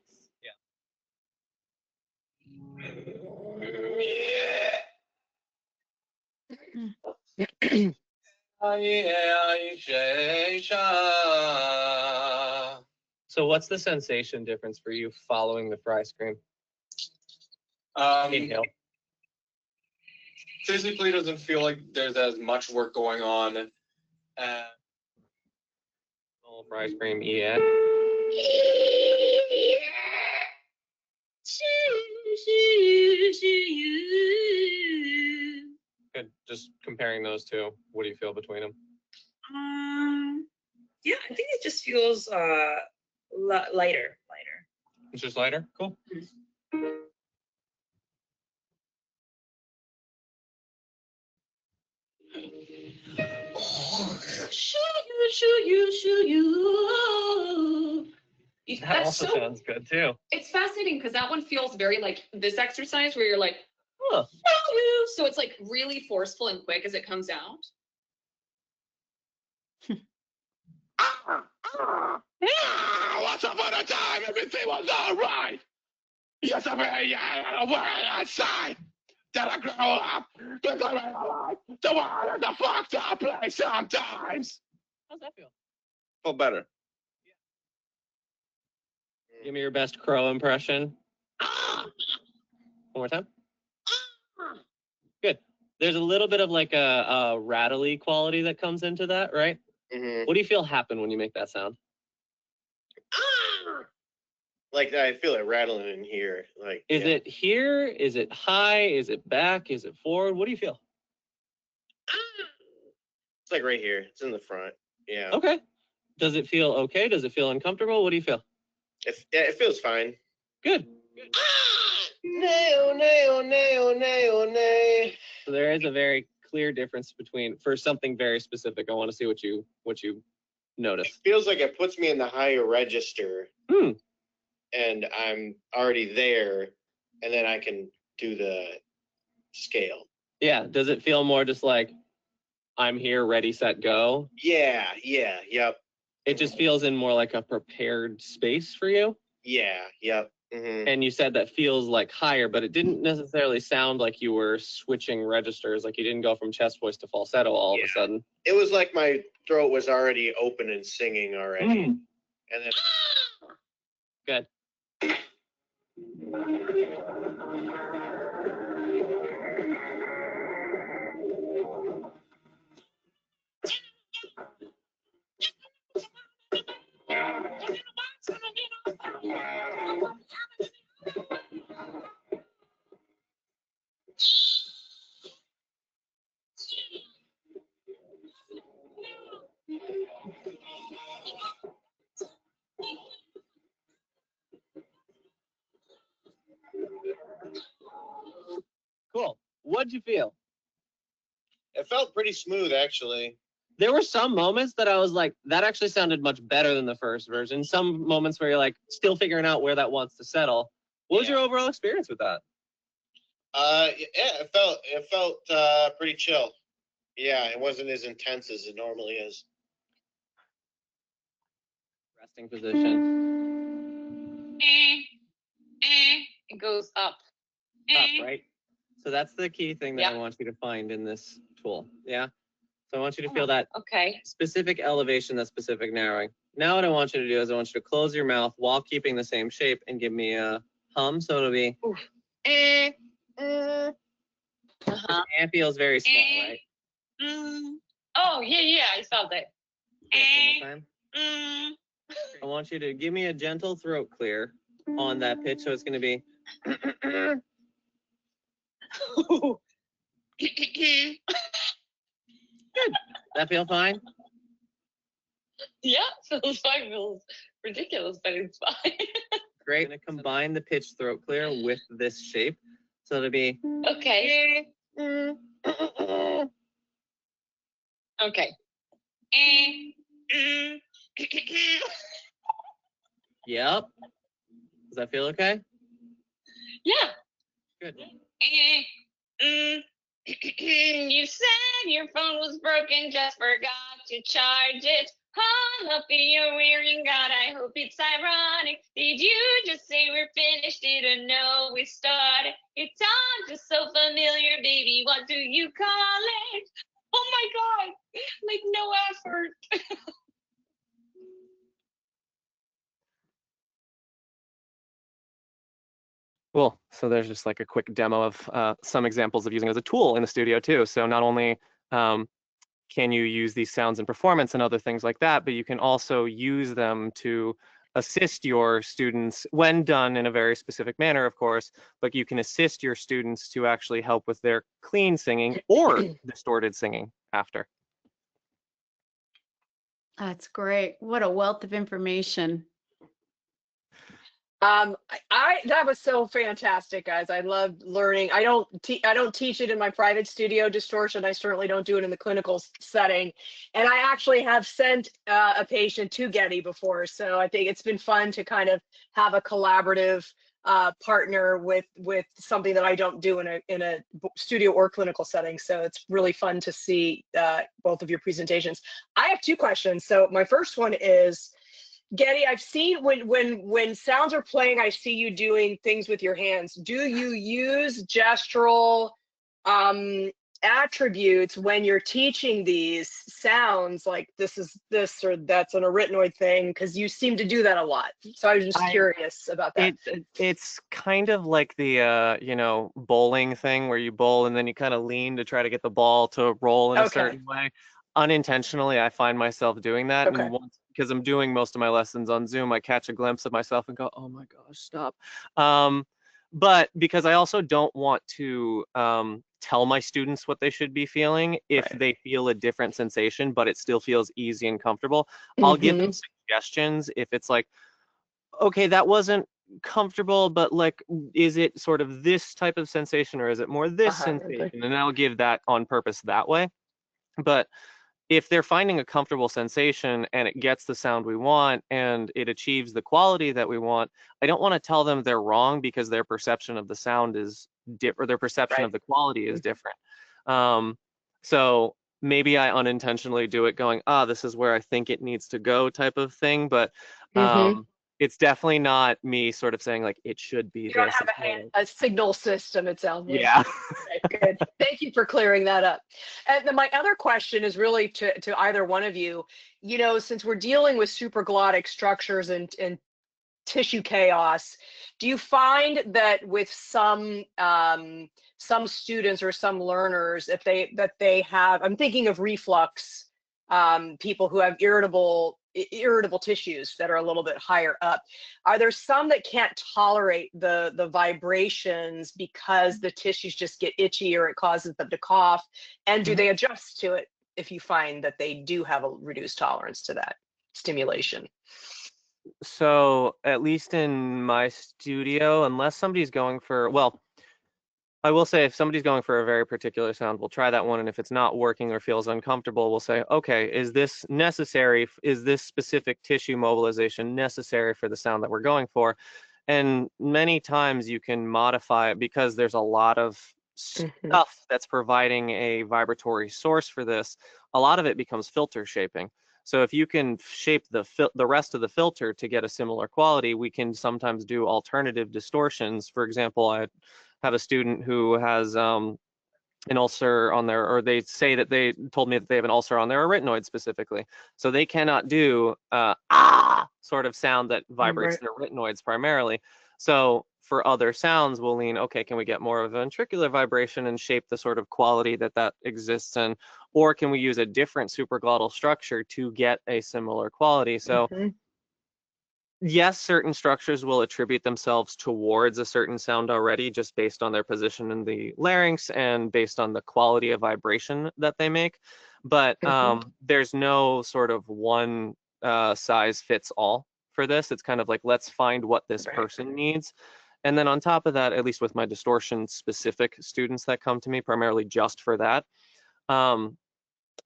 So what's the sensation difference for you following the fry scream? Inhale. Physically doesn't feel like there's as much work going on. Fry scream, yeah. Good. Just comparing those two, what do you feel between them? Yeah, I think it just feels lighter. It's just lighter? Cool. That That's also so, sounds good too. it's fascinating because that one feels very like this exercise where you're like, Huh. so it's like really forceful and quick as it comes out. Once upon a time, everything was all right. Yes, I mean, outside. Then I grow up, because I realize the world is a fucked up place sometimes. How's that feel? Feel better. Give me your best crow impression. One more time. Good. There's a little bit of like a rattly quality that comes into that, right? Mm-hmm. What do you feel happen when you make that sound? Like I feel it rattling in here. Like Is it here? Is it high? Is it back? Is it forward? What do you feel? It's like right here. It's in the front. Yeah. Okay. Does it feel okay? Does it feel uncomfortable? What do you feel? It feels fine. Good. Nail. So there is a very clear difference between, for something very specific. I want to see what you notice. It feels like it puts me in the higher register. And I'm already there, and then I can do the scale. Yeah. Does it feel more just like I'm here, ready, set, go? Yeah, yep. It just feels in more like a prepared space for you? Yeah, yep. Mm-hmm. And you said that feels like higher, but it didn't necessarily sound like you were switching registers, like you didn't go from chest voice to falsetto all of a sudden. It was like my throat was already open and singing already. And then Good. Cool. What'd you feel? it felt pretty smooth, actually. There were some moments that I was like, that actually sounded much better than the first version. Some moments where you're like, still figuring out where that wants to settle. What was your overall experience with that? Yeah, it felt pretty chill. Yeah, it wasn't as intense as it normally is. Resting position. It goes up. Up, right? So that's the key thing that I want you to find in this tool. Yeah. So I want you to feel that specific elevation, that specific narrowing. Now what I want you to do is I want you to close your mouth while keeping the same shape and give me a hum. So it'll be. It feels very small, right? Oh, yeah, I saw that. One more time. I want you to give me a gentle throat clear on that pitch. So it's going to be. Good. That feel fine? Yeah, feels fine. Feels ridiculous, but it's fine. Great. I'm going to combine the pitch throat clear with this shape. So it'll be. Okay. Okay. Yep. Does that feel okay? Yeah. Good. You said your phone was broken, just forgot to charge it. Hung up in your wearing, God, I hope it's ironic. Did you just say we're finished? Didn't know we started. Your tongue just so familiar, baby. What do you call it? Oh my God, like no effort. Cool. So there's just like a quick demo of some examples of using it as a tool in the studio too. So not only can you use these sounds in performance and other things like that, but you can also use them to assist your students when done in a very specific manner, of course, but you can assist your students to actually help with their clean singing or distorted singing after. That's great. What a wealth of information. That was so fantastic, guys. I loved learning. I don't teach it in my private studio, distortion. I certainly don't do it in the clinical setting. And I actually have sent a patient to Geddy before. So I think it's been fun to kind of have a collaborative partner with something that I don't do in a studio or clinical setting. So it's really fun to see both of your presentations. I have two questions. So my first one is, Geddy, I've seen when sounds are playing, I see you doing things with your hands. Do you use gestural attributes when you're teaching these sounds, like this is this or that's an arytenoid thing? Because you seem to do that a lot. So I was just curious about that. It's kind of like the you know, bowling thing where you bowl and then you kind of lean to try to get the ball to roll in a certain way. Unintentionally, I find myself doing that, and once, because I'm doing most of my lessons on Zoom, I catch a glimpse of myself and go, oh my gosh, stop. But because I also don't want to tell my students what they should be feeling if they feel a different sensation, but it still feels easy and comfortable. I'll give them suggestions if it's like, okay, that wasn't comfortable, but like, is it sort of this type of sensation or is it more this sensation? And I'll give that on purpose that way. But if they're finding a comfortable sensation and it gets the sound we want and it achieves the quality that we want, I don't want to tell them they're wrong because their perception of the sound is different, or their perception of the quality is different. So maybe I unintentionally do it going, this is where I think it needs to go type of thing, but it's definitely not me sort of saying like it should be you don't have a signal system, it sounds like. Yeah. Okay, good. Thank you for clearing that up. And then my other question is really to either one of you. You know, since we're dealing with supraglottic structures and tissue chaos, do you find that with some students or some learners, if they have, I'm thinking of reflux, people who have irritable tissues that are a little bit higher up, are there some that can't tolerate the vibrations because the tissues just get itchy or it causes them to cough? And do they adjust to it if you find that they do have a reduced tolerance to that stimulation? So at least in my studio, unless somebody's going for, well, I will say if somebody's going for a very particular sound, we'll try that one. And if it's not working or feels uncomfortable, we'll say, okay, is this necessary? Is this specific tissue mobilization necessary for the sound that we're going for? And many times you can modify it because there's a lot of stuff that's providing a vibratory source for this. A lot of it becomes filter shaping. So if you can shape the rest of the filter to get a similar quality, we can sometimes do alternative distortions. For example, I have a student who has an ulcer on their, or they say that they told me that they have an ulcer on their arytenoid specifically. So they cannot do sort of sound that vibrates their arytenoids primarily. So for other sounds, we'll lean, okay, can we get more of a ventricular vibration and shape the sort of quality that exists in? Or can we use a different supraglottal structure to get a similar quality? So yes, certain structures will attribute themselves towards a certain sound already just based on their position in the larynx and based on the quality of vibration that they make. But there's no sort of one size fits all for this. It's kind of like, let's find what this person needs. And then on top of that, at least with my distortion specific students that come to me primarily just for that,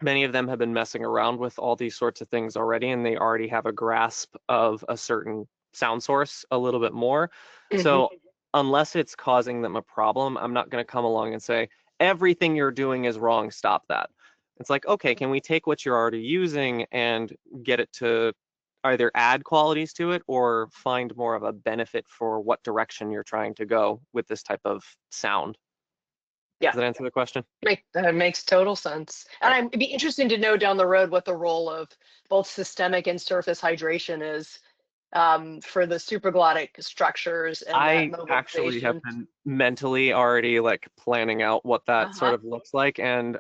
many of them have been messing around with all these sorts of things already, and they already have a grasp of a certain sound source a little bit more. So unless it's causing them a problem, I'm not going to come along and say, everything you're doing is wrong, stop that. It's like, okay, can we take what you're already using and get it to either add qualities to it or find more of a benefit for what direction you're trying to go with this type of sound? Yeah. Does that answer the question? That makes total sense. And it'd be interesting to know down the road what the role of both systemic and surface hydration is for the supraglottic structures. And I actually have been mentally already like planning out what that sort of looks like. And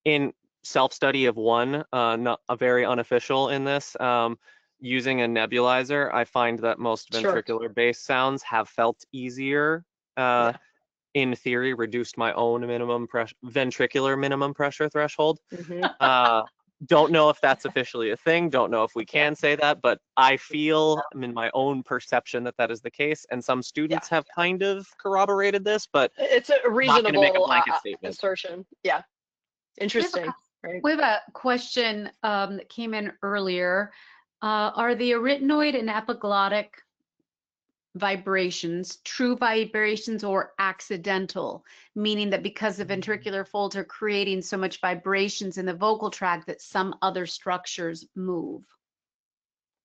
in self-study of one, not a very unofficial in this, using a nebulizer, I find that most ventricular based sounds have felt easier. In theory, reduced my own ventricular minimum pressure threshold. Don't know if that's officially a thing. Don't know if we can say that, but I feel in my own perception that that is the case. And some students have kind of corroborated this, but it's a reasonable not gonna make a blanket statement. assertion. Yeah, interesting. We have a question that came in earlier. Are the arytenoid and epiglottic vibrations true vibrations or accidental, meaning that because the ventricular folds are creating so much vibrations in the vocal tract that some other structures move?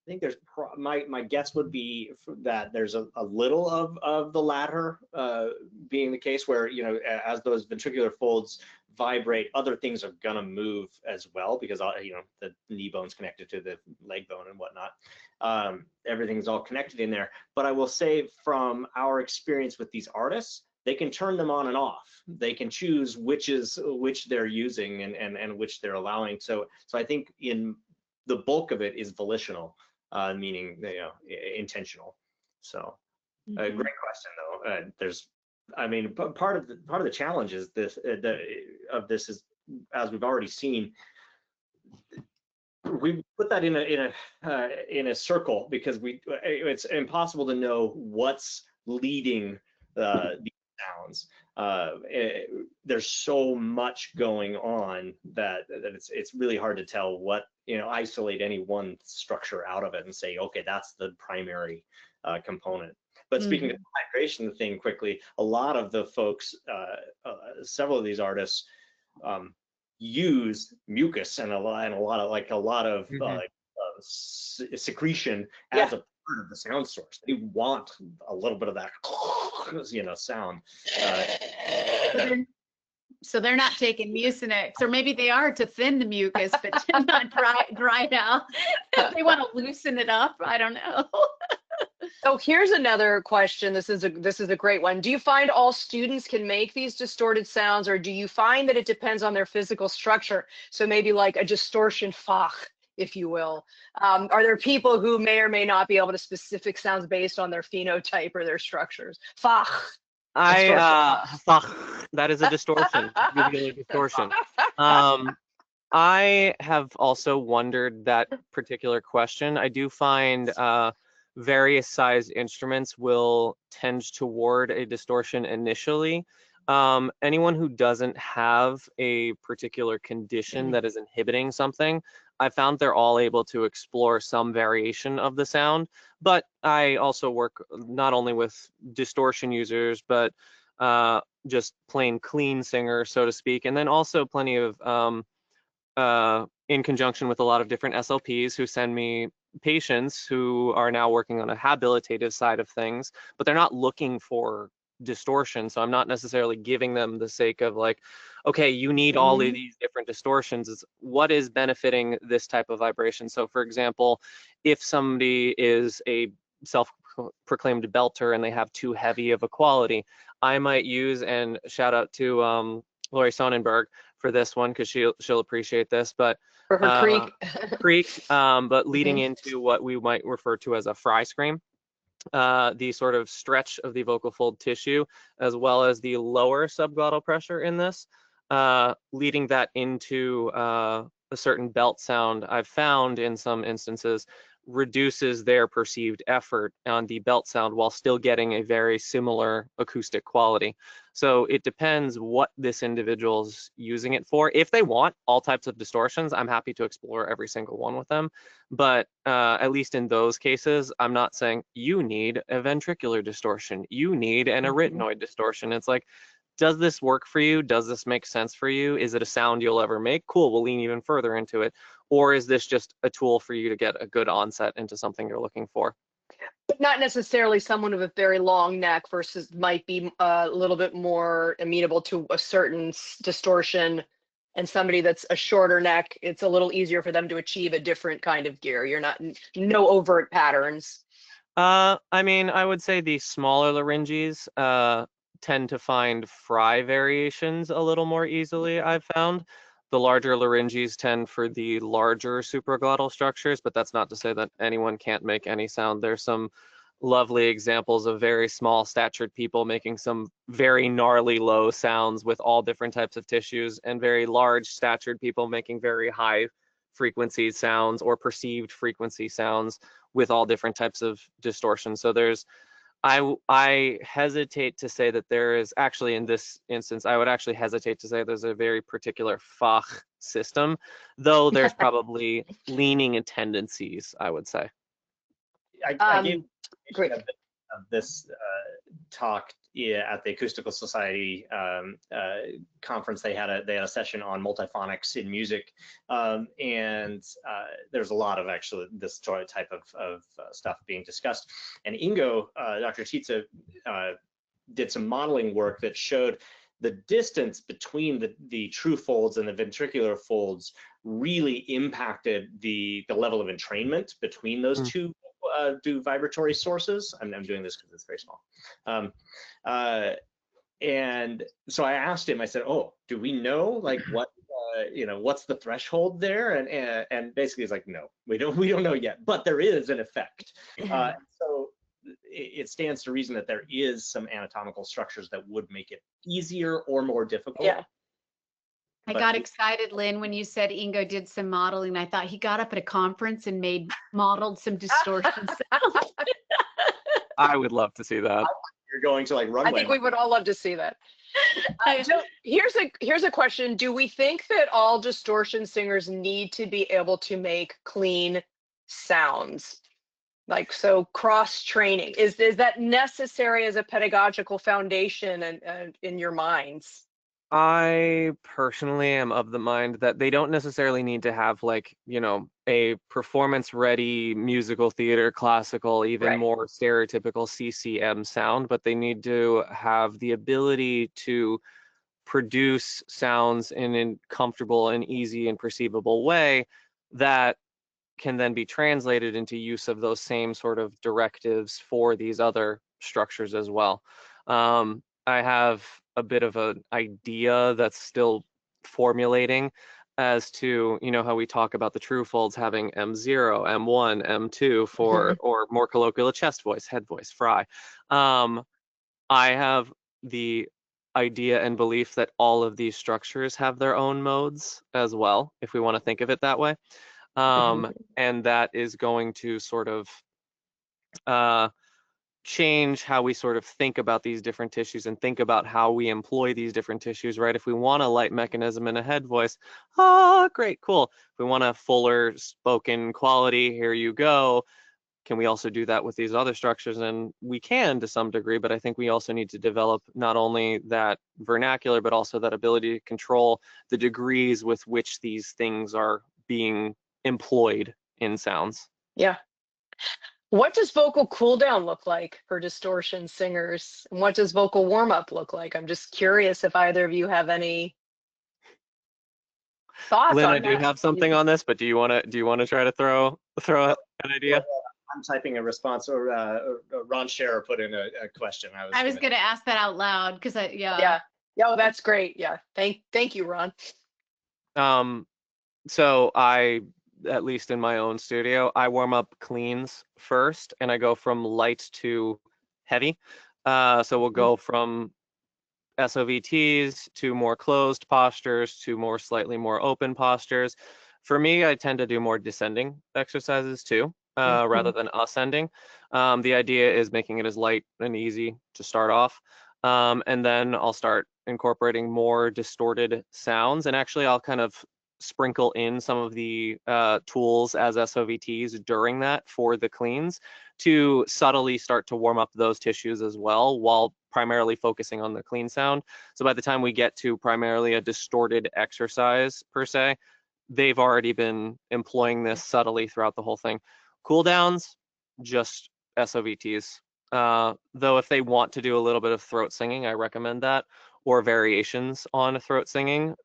I think there's my guess would be that there's a little of the latter being the case, where, you know, as those ventricular folds vibrate, other things are gonna move as well, because you know, the knee bone's connected to the leg bone and whatnot. Everything's all connected in there. But I will say, from our experience with these artists, they can turn them on and off. They can choose which they're using and which they're allowing. So I think in the bulk of it is volitional, meaning, you know, intentional. So great question though. There's, I mean, part of the challenge is this is, as we've already seen, we put that in a circle because it's impossible to know what's leading these sounds. There's so much going on that it's really hard to tell what, you know, isolate any one structure out of it and say, okay, that's the primary component. But speaking of the vibration thing quickly, a lot of the folks, several of these artists use mucus and a lot of secretion as a part of the sound source. They want a little bit of that, you know, sound. So they're not taking Mucinex, or maybe they are to thin the mucus, but to not dry it out. They want to loosen it up. I don't know. Oh, here's another question. This is a great one. Do you find all students can make these distorted sounds, or do you find that it depends on their physical structure? So maybe like a distortion Fach, if you will. Are there people who may or may not be able to specific sounds based on their phenotype or their structures? Fach. That is a distortion. Uvular distortion. I have also wondered that particular question. I do find various size instruments will tend toward a distortion initially. Anyone who doesn't have a particular condition that is inhibiting something, I found they're all able to explore some variation of the sound. But I also work not only with distortion users, but just plain clean singers, so to speak, and then also plenty of in conjunction with a lot of different SLPs who send me patients who are now working on a habilitative side of things, but they're not looking for distortion. So I'm not necessarily giving them the sake of like, okay, you need all of these different distortions. It's what is benefiting this type of vibration. So for example, if somebody is a self-proclaimed belter and they have too heavy of a quality, I might use, and shout out to Lori Sonnenberg for this one because she'll appreciate this, but For her creak, but leading into what we might refer to as a fry scream, the sort of stretch of the vocal fold tissue, as well as the lower subglottal pressure in this, leading that into a certain belt sound, I've found in some instances reduces their perceived effort on the belt sound while still getting a very similar acoustic quality. So it depends what this individual's using it for. If they want all types of distortions, I'm happy to explore every single one with them. But at least in those cases, I'm not saying you need a ventricular distortion, you need an arytenoid distortion. It's like, does this work for you? Does this make sense for you? Is it a sound you'll ever make? Cool, we'll lean even further into it. Or is this just a tool for you to get a good onset into something you're looking for? But not necessarily someone with a very long neck versus might be a little bit more amenable to a certain distortion, and somebody that's a shorter neck, it's a little easier for them to achieve a different kind of gear. You're not, no overt patterns. I mean, I would say the smaller larynges tend to find fry variations a little more easily, I've found. The larger larynges tend for the larger supraglottal structures, but that's not to say that anyone can't make any sound. There's some lovely examples of very small statured people making some very gnarly low sounds with all different types of tissues, and very large statured people making very high frequency sounds or perceived frequency sounds with all different types of distortion. So there's, I hesitate to say that there is actually, in this instance, I would actually hesitate to say there's a very particular Fach system, though there's probably leaning and tendencies, I would say. I gave great. of this talk at the Acoustical Society conference. They had a session on multiphonics in music, and there's a lot of actually this type of stuff being discussed. And Ingo, Dr. 𝘕𝘂, did some modeling work that showed the distance between the true folds and the ventricular folds really impacted the level of entrainment between those two vibratory sources. I'm doing this because it's very small. And so I asked him, I said, oh, do we know like what, what's the threshold there? And basically he's like, no, we don't know yet, but there is an effect. So it stands to reason that there is some anatomical structures that would make it easier or more difficult. Yeah. I got excited, Lynn, when you said Ingo did some modeling. I thought he got up at a conference and modeled some distortion sounds. I would love to see that. You're going to like runway. I think we would all love to see that. So here's a question. Do we think that all distortion singers need to be able to make clean sounds? Like, so cross training, is that necessary as a pedagogical foundation and in your minds? I personally am of the mind that they don't necessarily need to have like, a performance ready musical theater, classical, even more stereotypical CCM sound, but they need to have the ability to produce sounds in a comfortable and easy and perceivable way that can then be translated into use of those same sort of directives for these other structures as well. I have a bit of an idea that's still formulating as to, how we talk about the true folds having M0, M1, M2 for, or more colloquial, a chest voice, head voice, fry. I have the idea and belief that all of these structures have their own modes as well, if we want to think of it that way. And that is going to sort of change how we sort of think about these different tissues and think about how we employ these different tissues, right? If we want a light mechanism and a head voice, great, cool. If we want a fuller spoken quality, here you go. Can we also do that with these other structures? And we can to some degree, but I think we also need to develop not only that vernacular, but also that ability to control the degrees with which these things are being employed in sounds. Yeah. What does vocal cool down look like for distortion singers? And what does vocal warm up look like? I'm just curious if either of you have any thoughts Lynn, on I do that. have something on this, but do you want to try to throw an idea? I'm typing a response, or Ron Scherer put in a question. I was going to ask that out loud because Yeah. Oh, that's great. Yeah. Thank you, Ron. So I, at least in my own studio, I warm up cleans first, and I go from light to heavy. So we'll go from SOVTs to more closed postures to more slightly more open postures. For me, I tend to do more descending exercises too, rather than ascending. The idea is making it as light and easy to start off. And then I'll start incorporating more distorted sounds, and actually I'll kind of sprinkle in some of the tools as SOVTs during that for the cleans to subtly start to warm up those tissues as well, while primarily focusing on the clean sound. So by the time we get to primarily a distorted exercise per se, they've already been employing this subtly throughout the whole thing. Cool downs, just SOVTs. Though if they want to do a little bit of throat singing, I recommend that, or variations on throat singing.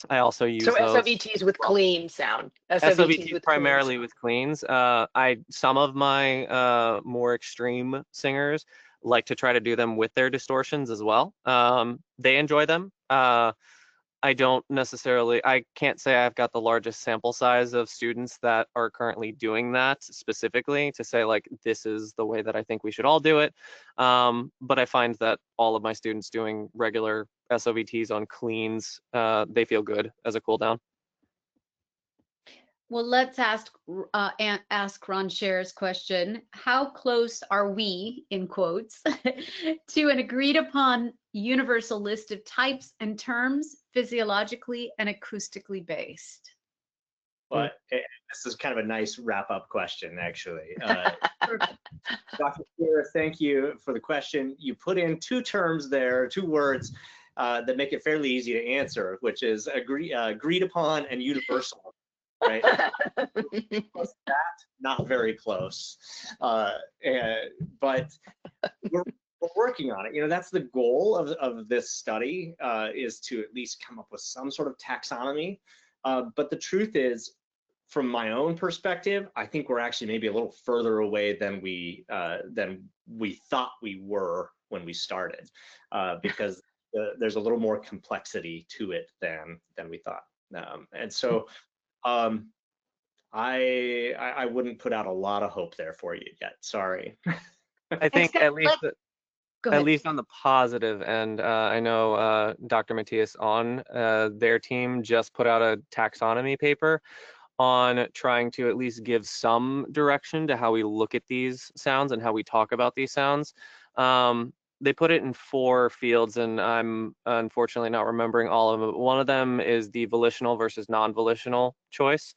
I also use those. SOVTs with clean sound. SOVTs with primarily with cleans. Some of my more extreme singers like to try to do them with their distortions as well. They enjoy them. I can't say I've got the largest sample size of students that are currently doing that specifically to say like, this is the way that I think we should all do it. But I find that all of my students doing regular SOVTs on cleans, they feel good as a cool down. Well, let's ask Ron Scherer's question. How close are we, in quotes, to an agreed upon universal list of types and terms, physiologically and acoustically based? But this is kind of a nice wrap-up question, actually. Dr. Scherer, thank you for the question. You put in two terms there, two words that make it fairly easy to answer, which is agreed upon and universal. Right? That, not very close, but we're working on it. You know, that's the goal of this study, is to at least come up with some sort of taxonomy. But the truth is, from my own perspective, I think we're actually maybe a little further away than we thought we were when we started, because there's a little more complexity to it than we thought, and so. I wouldn't put out a lot of hope there for you yet. Sorry. I think at least on the positive end, I know Dr. Matthias on their team just put out a taxonomy paper on trying to at least give some direction to how we look at these sounds and how we talk about these sounds. They put it in 4 fields, and I'm unfortunately not remembering all of them. But one of them is the volitional versus non-volitional choice.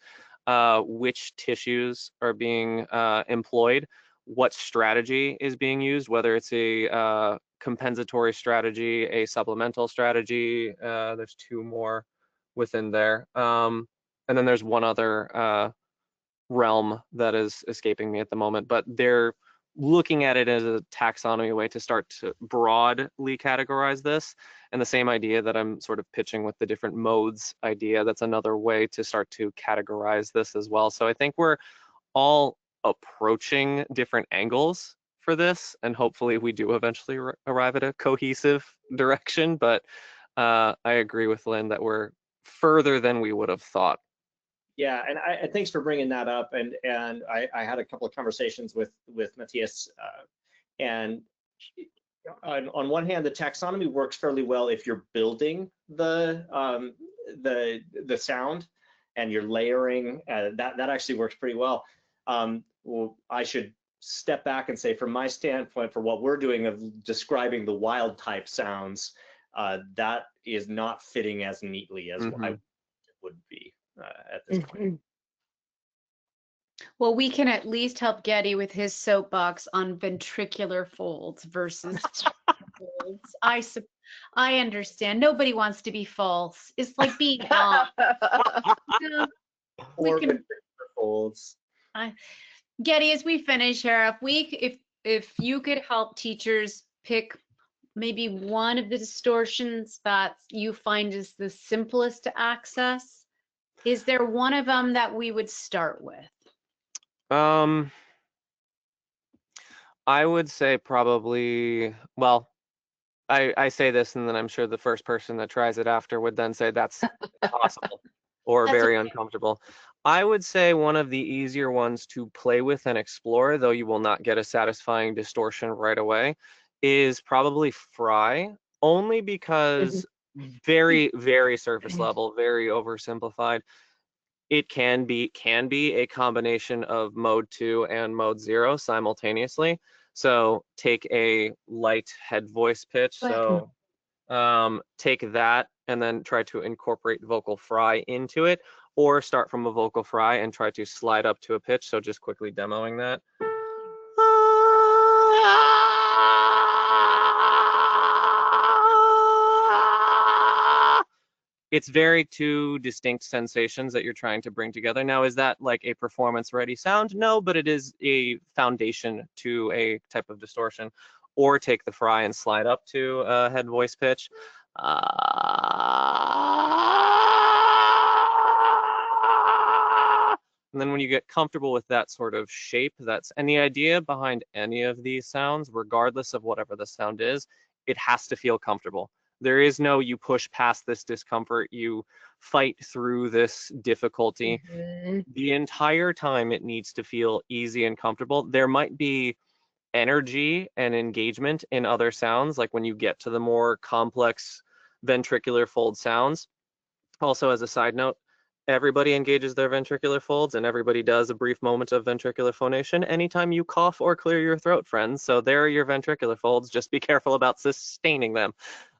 Which tissues are being employed, what strategy is being used, whether it's a compensatory strategy, a supplemental strategy. There's 2 more within there. And then there's one other realm that is escaping me at the moment, but they're looking at it as a taxonomy way to start to broadly categorize this. And the same idea that I'm sort of pitching with the different modes idea, that's another way to start to categorize this as well. So I think we're all approaching different angles for this, and hopefully we do eventually arrive at a cohesive direction. But I agree with Lynn that we're further than we would have thought. Yeah, and thanks for bringing that up. And I had a couple of conversations with Matthias, and on one hand, the taxonomy works fairly well if you're building the sound and you're layering. That actually works pretty well. Well, I should step back and say, from my standpoint, for what we're doing of describing the wild type sounds, that is not fitting as neatly as what I would be at this point. Well, we can at least help Geddy with his soapbox on ventricular folds versus folds. I understand. Nobody wants to be false. It's like being out. Or ventricular folds. Geddy, as we finish here, if you could help teachers pick maybe one of the distortions that you find is the simplest to access, is there one of them that we would start with? I would say probably, well, I say this and then I'm sure the first person that tries it after would then say that's impossible or very uncomfortable. I would say one of the easier ones to play with and explore, though you will not get a satisfying distortion right away, is probably 𝘗𝘁, only because very, very surface level, very oversimplified. It can be a combination of mode 2 and mode 0 simultaneously. So take a light head voice pitch. So take that and then try to incorporate vocal fry into it, or start from a vocal fry and try to slide up to a pitch. So just quickly demoing that. It's very two distinct sensations that you're trying to bring together. Now, is that like a performance-ready sound? No, but it is a foundation to a type of distortion. Or take the fry and slide up to a head voice pitch. And then when you get comfortable with that sort of shape, and the idea behind any of these sounds, regardless of whatever the sound is, it has to feel comfortable. There is no you push past this discomfort, you fight through this difficulty. The entire time it needs to feel easy and comfortable. There might be energy and engagement in other sounds, like when you get to the more complex ventricular fold sounds. Also, as a side note, everybody engages their ventricular folds and everybody does a brief moment of ventricular phonation anytime you cough or clear your throat, friends. So there are your ventricular folds. Just be careful about sustaining them.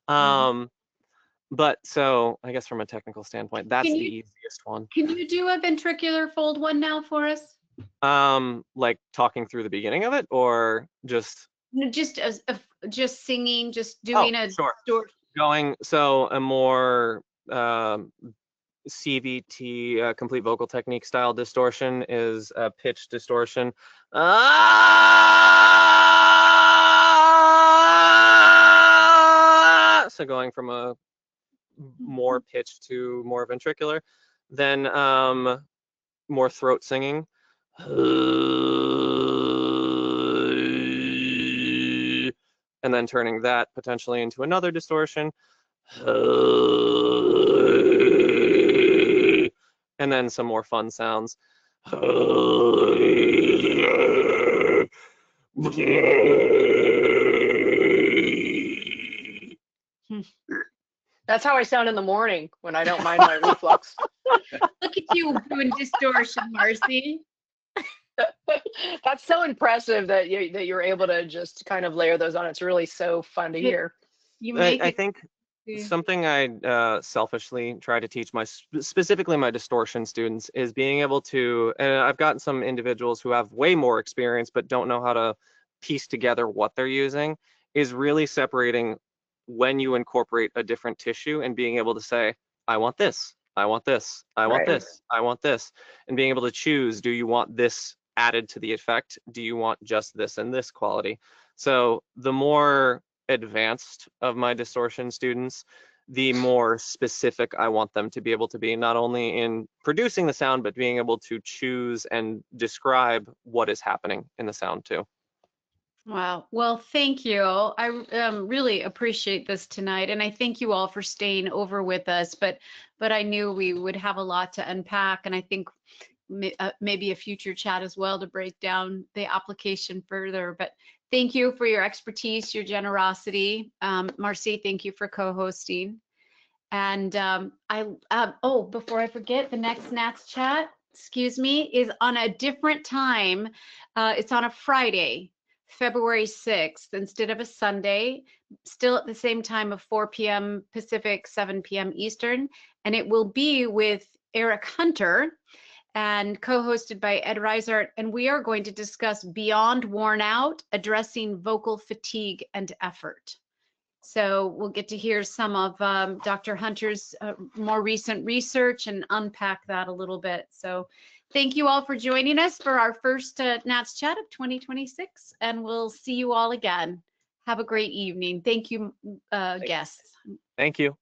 But so I guess from a technical standpoint, that's the easiest one. Can you do a ventricular fold one now for us? Like talking through the beginning of it, or just just singing, just doing a sure. Going, so a more CVT, complete vocal technique style distortion is a pitch distortion. So going from a more pitch to more ventricular, then more throat singing. And then turning that potentially into another distortion. And then some more fun sounds. That's how I sound in the morning when I don't mind my reflux. Look at you doing distortion, Marci. That's so impressive that you're able to just kind of layer those on. It's really so fun to hear. I think something I selfishly try to teach specifically my distortion students is being able to, and I've gotten some individuals who have way more experience but don't know how to piece together what they're using, is really separating when you incorporate a different tissue and being able to say, I want this, I want this, I want this, I want this, and being able to choose, do you want this added to the effect? Do you want just this and this quality? So the more advanced of my distortion students, the more specific I want them to be able to be, not only in producing the sound, but being able to choose and describe what is happening in the sound too. Wow. Well, thank you. I really appreciate this tonight, and I thank you all for staying over with us. But I knew we would have a lot to unpack, and I think maybe a future chat as well to break down the application further. But thank you for your expertise, your generosity. Marci, thank you for co-hosting. And before I forget, the next NATS chat excuse me, is on a different time. It's on a Friday, February 6th, instead of a Sunday, still at the same time of 4 p.m. Pacific, 7 p.m. Eastern. And it will be with Eric Hunter and co-hosted by Ed Reisart. And we are going to discuss Beyond Worn Out, addressing vocal fatigue and effort. So we'll get to hear some of Dr. Hunter's more recent research and unpack that a little bit. So thank you all for joining us for our first NATS chat of 2026, and we'll see you all again. Have a great evening. Thank you, guests. Thank you.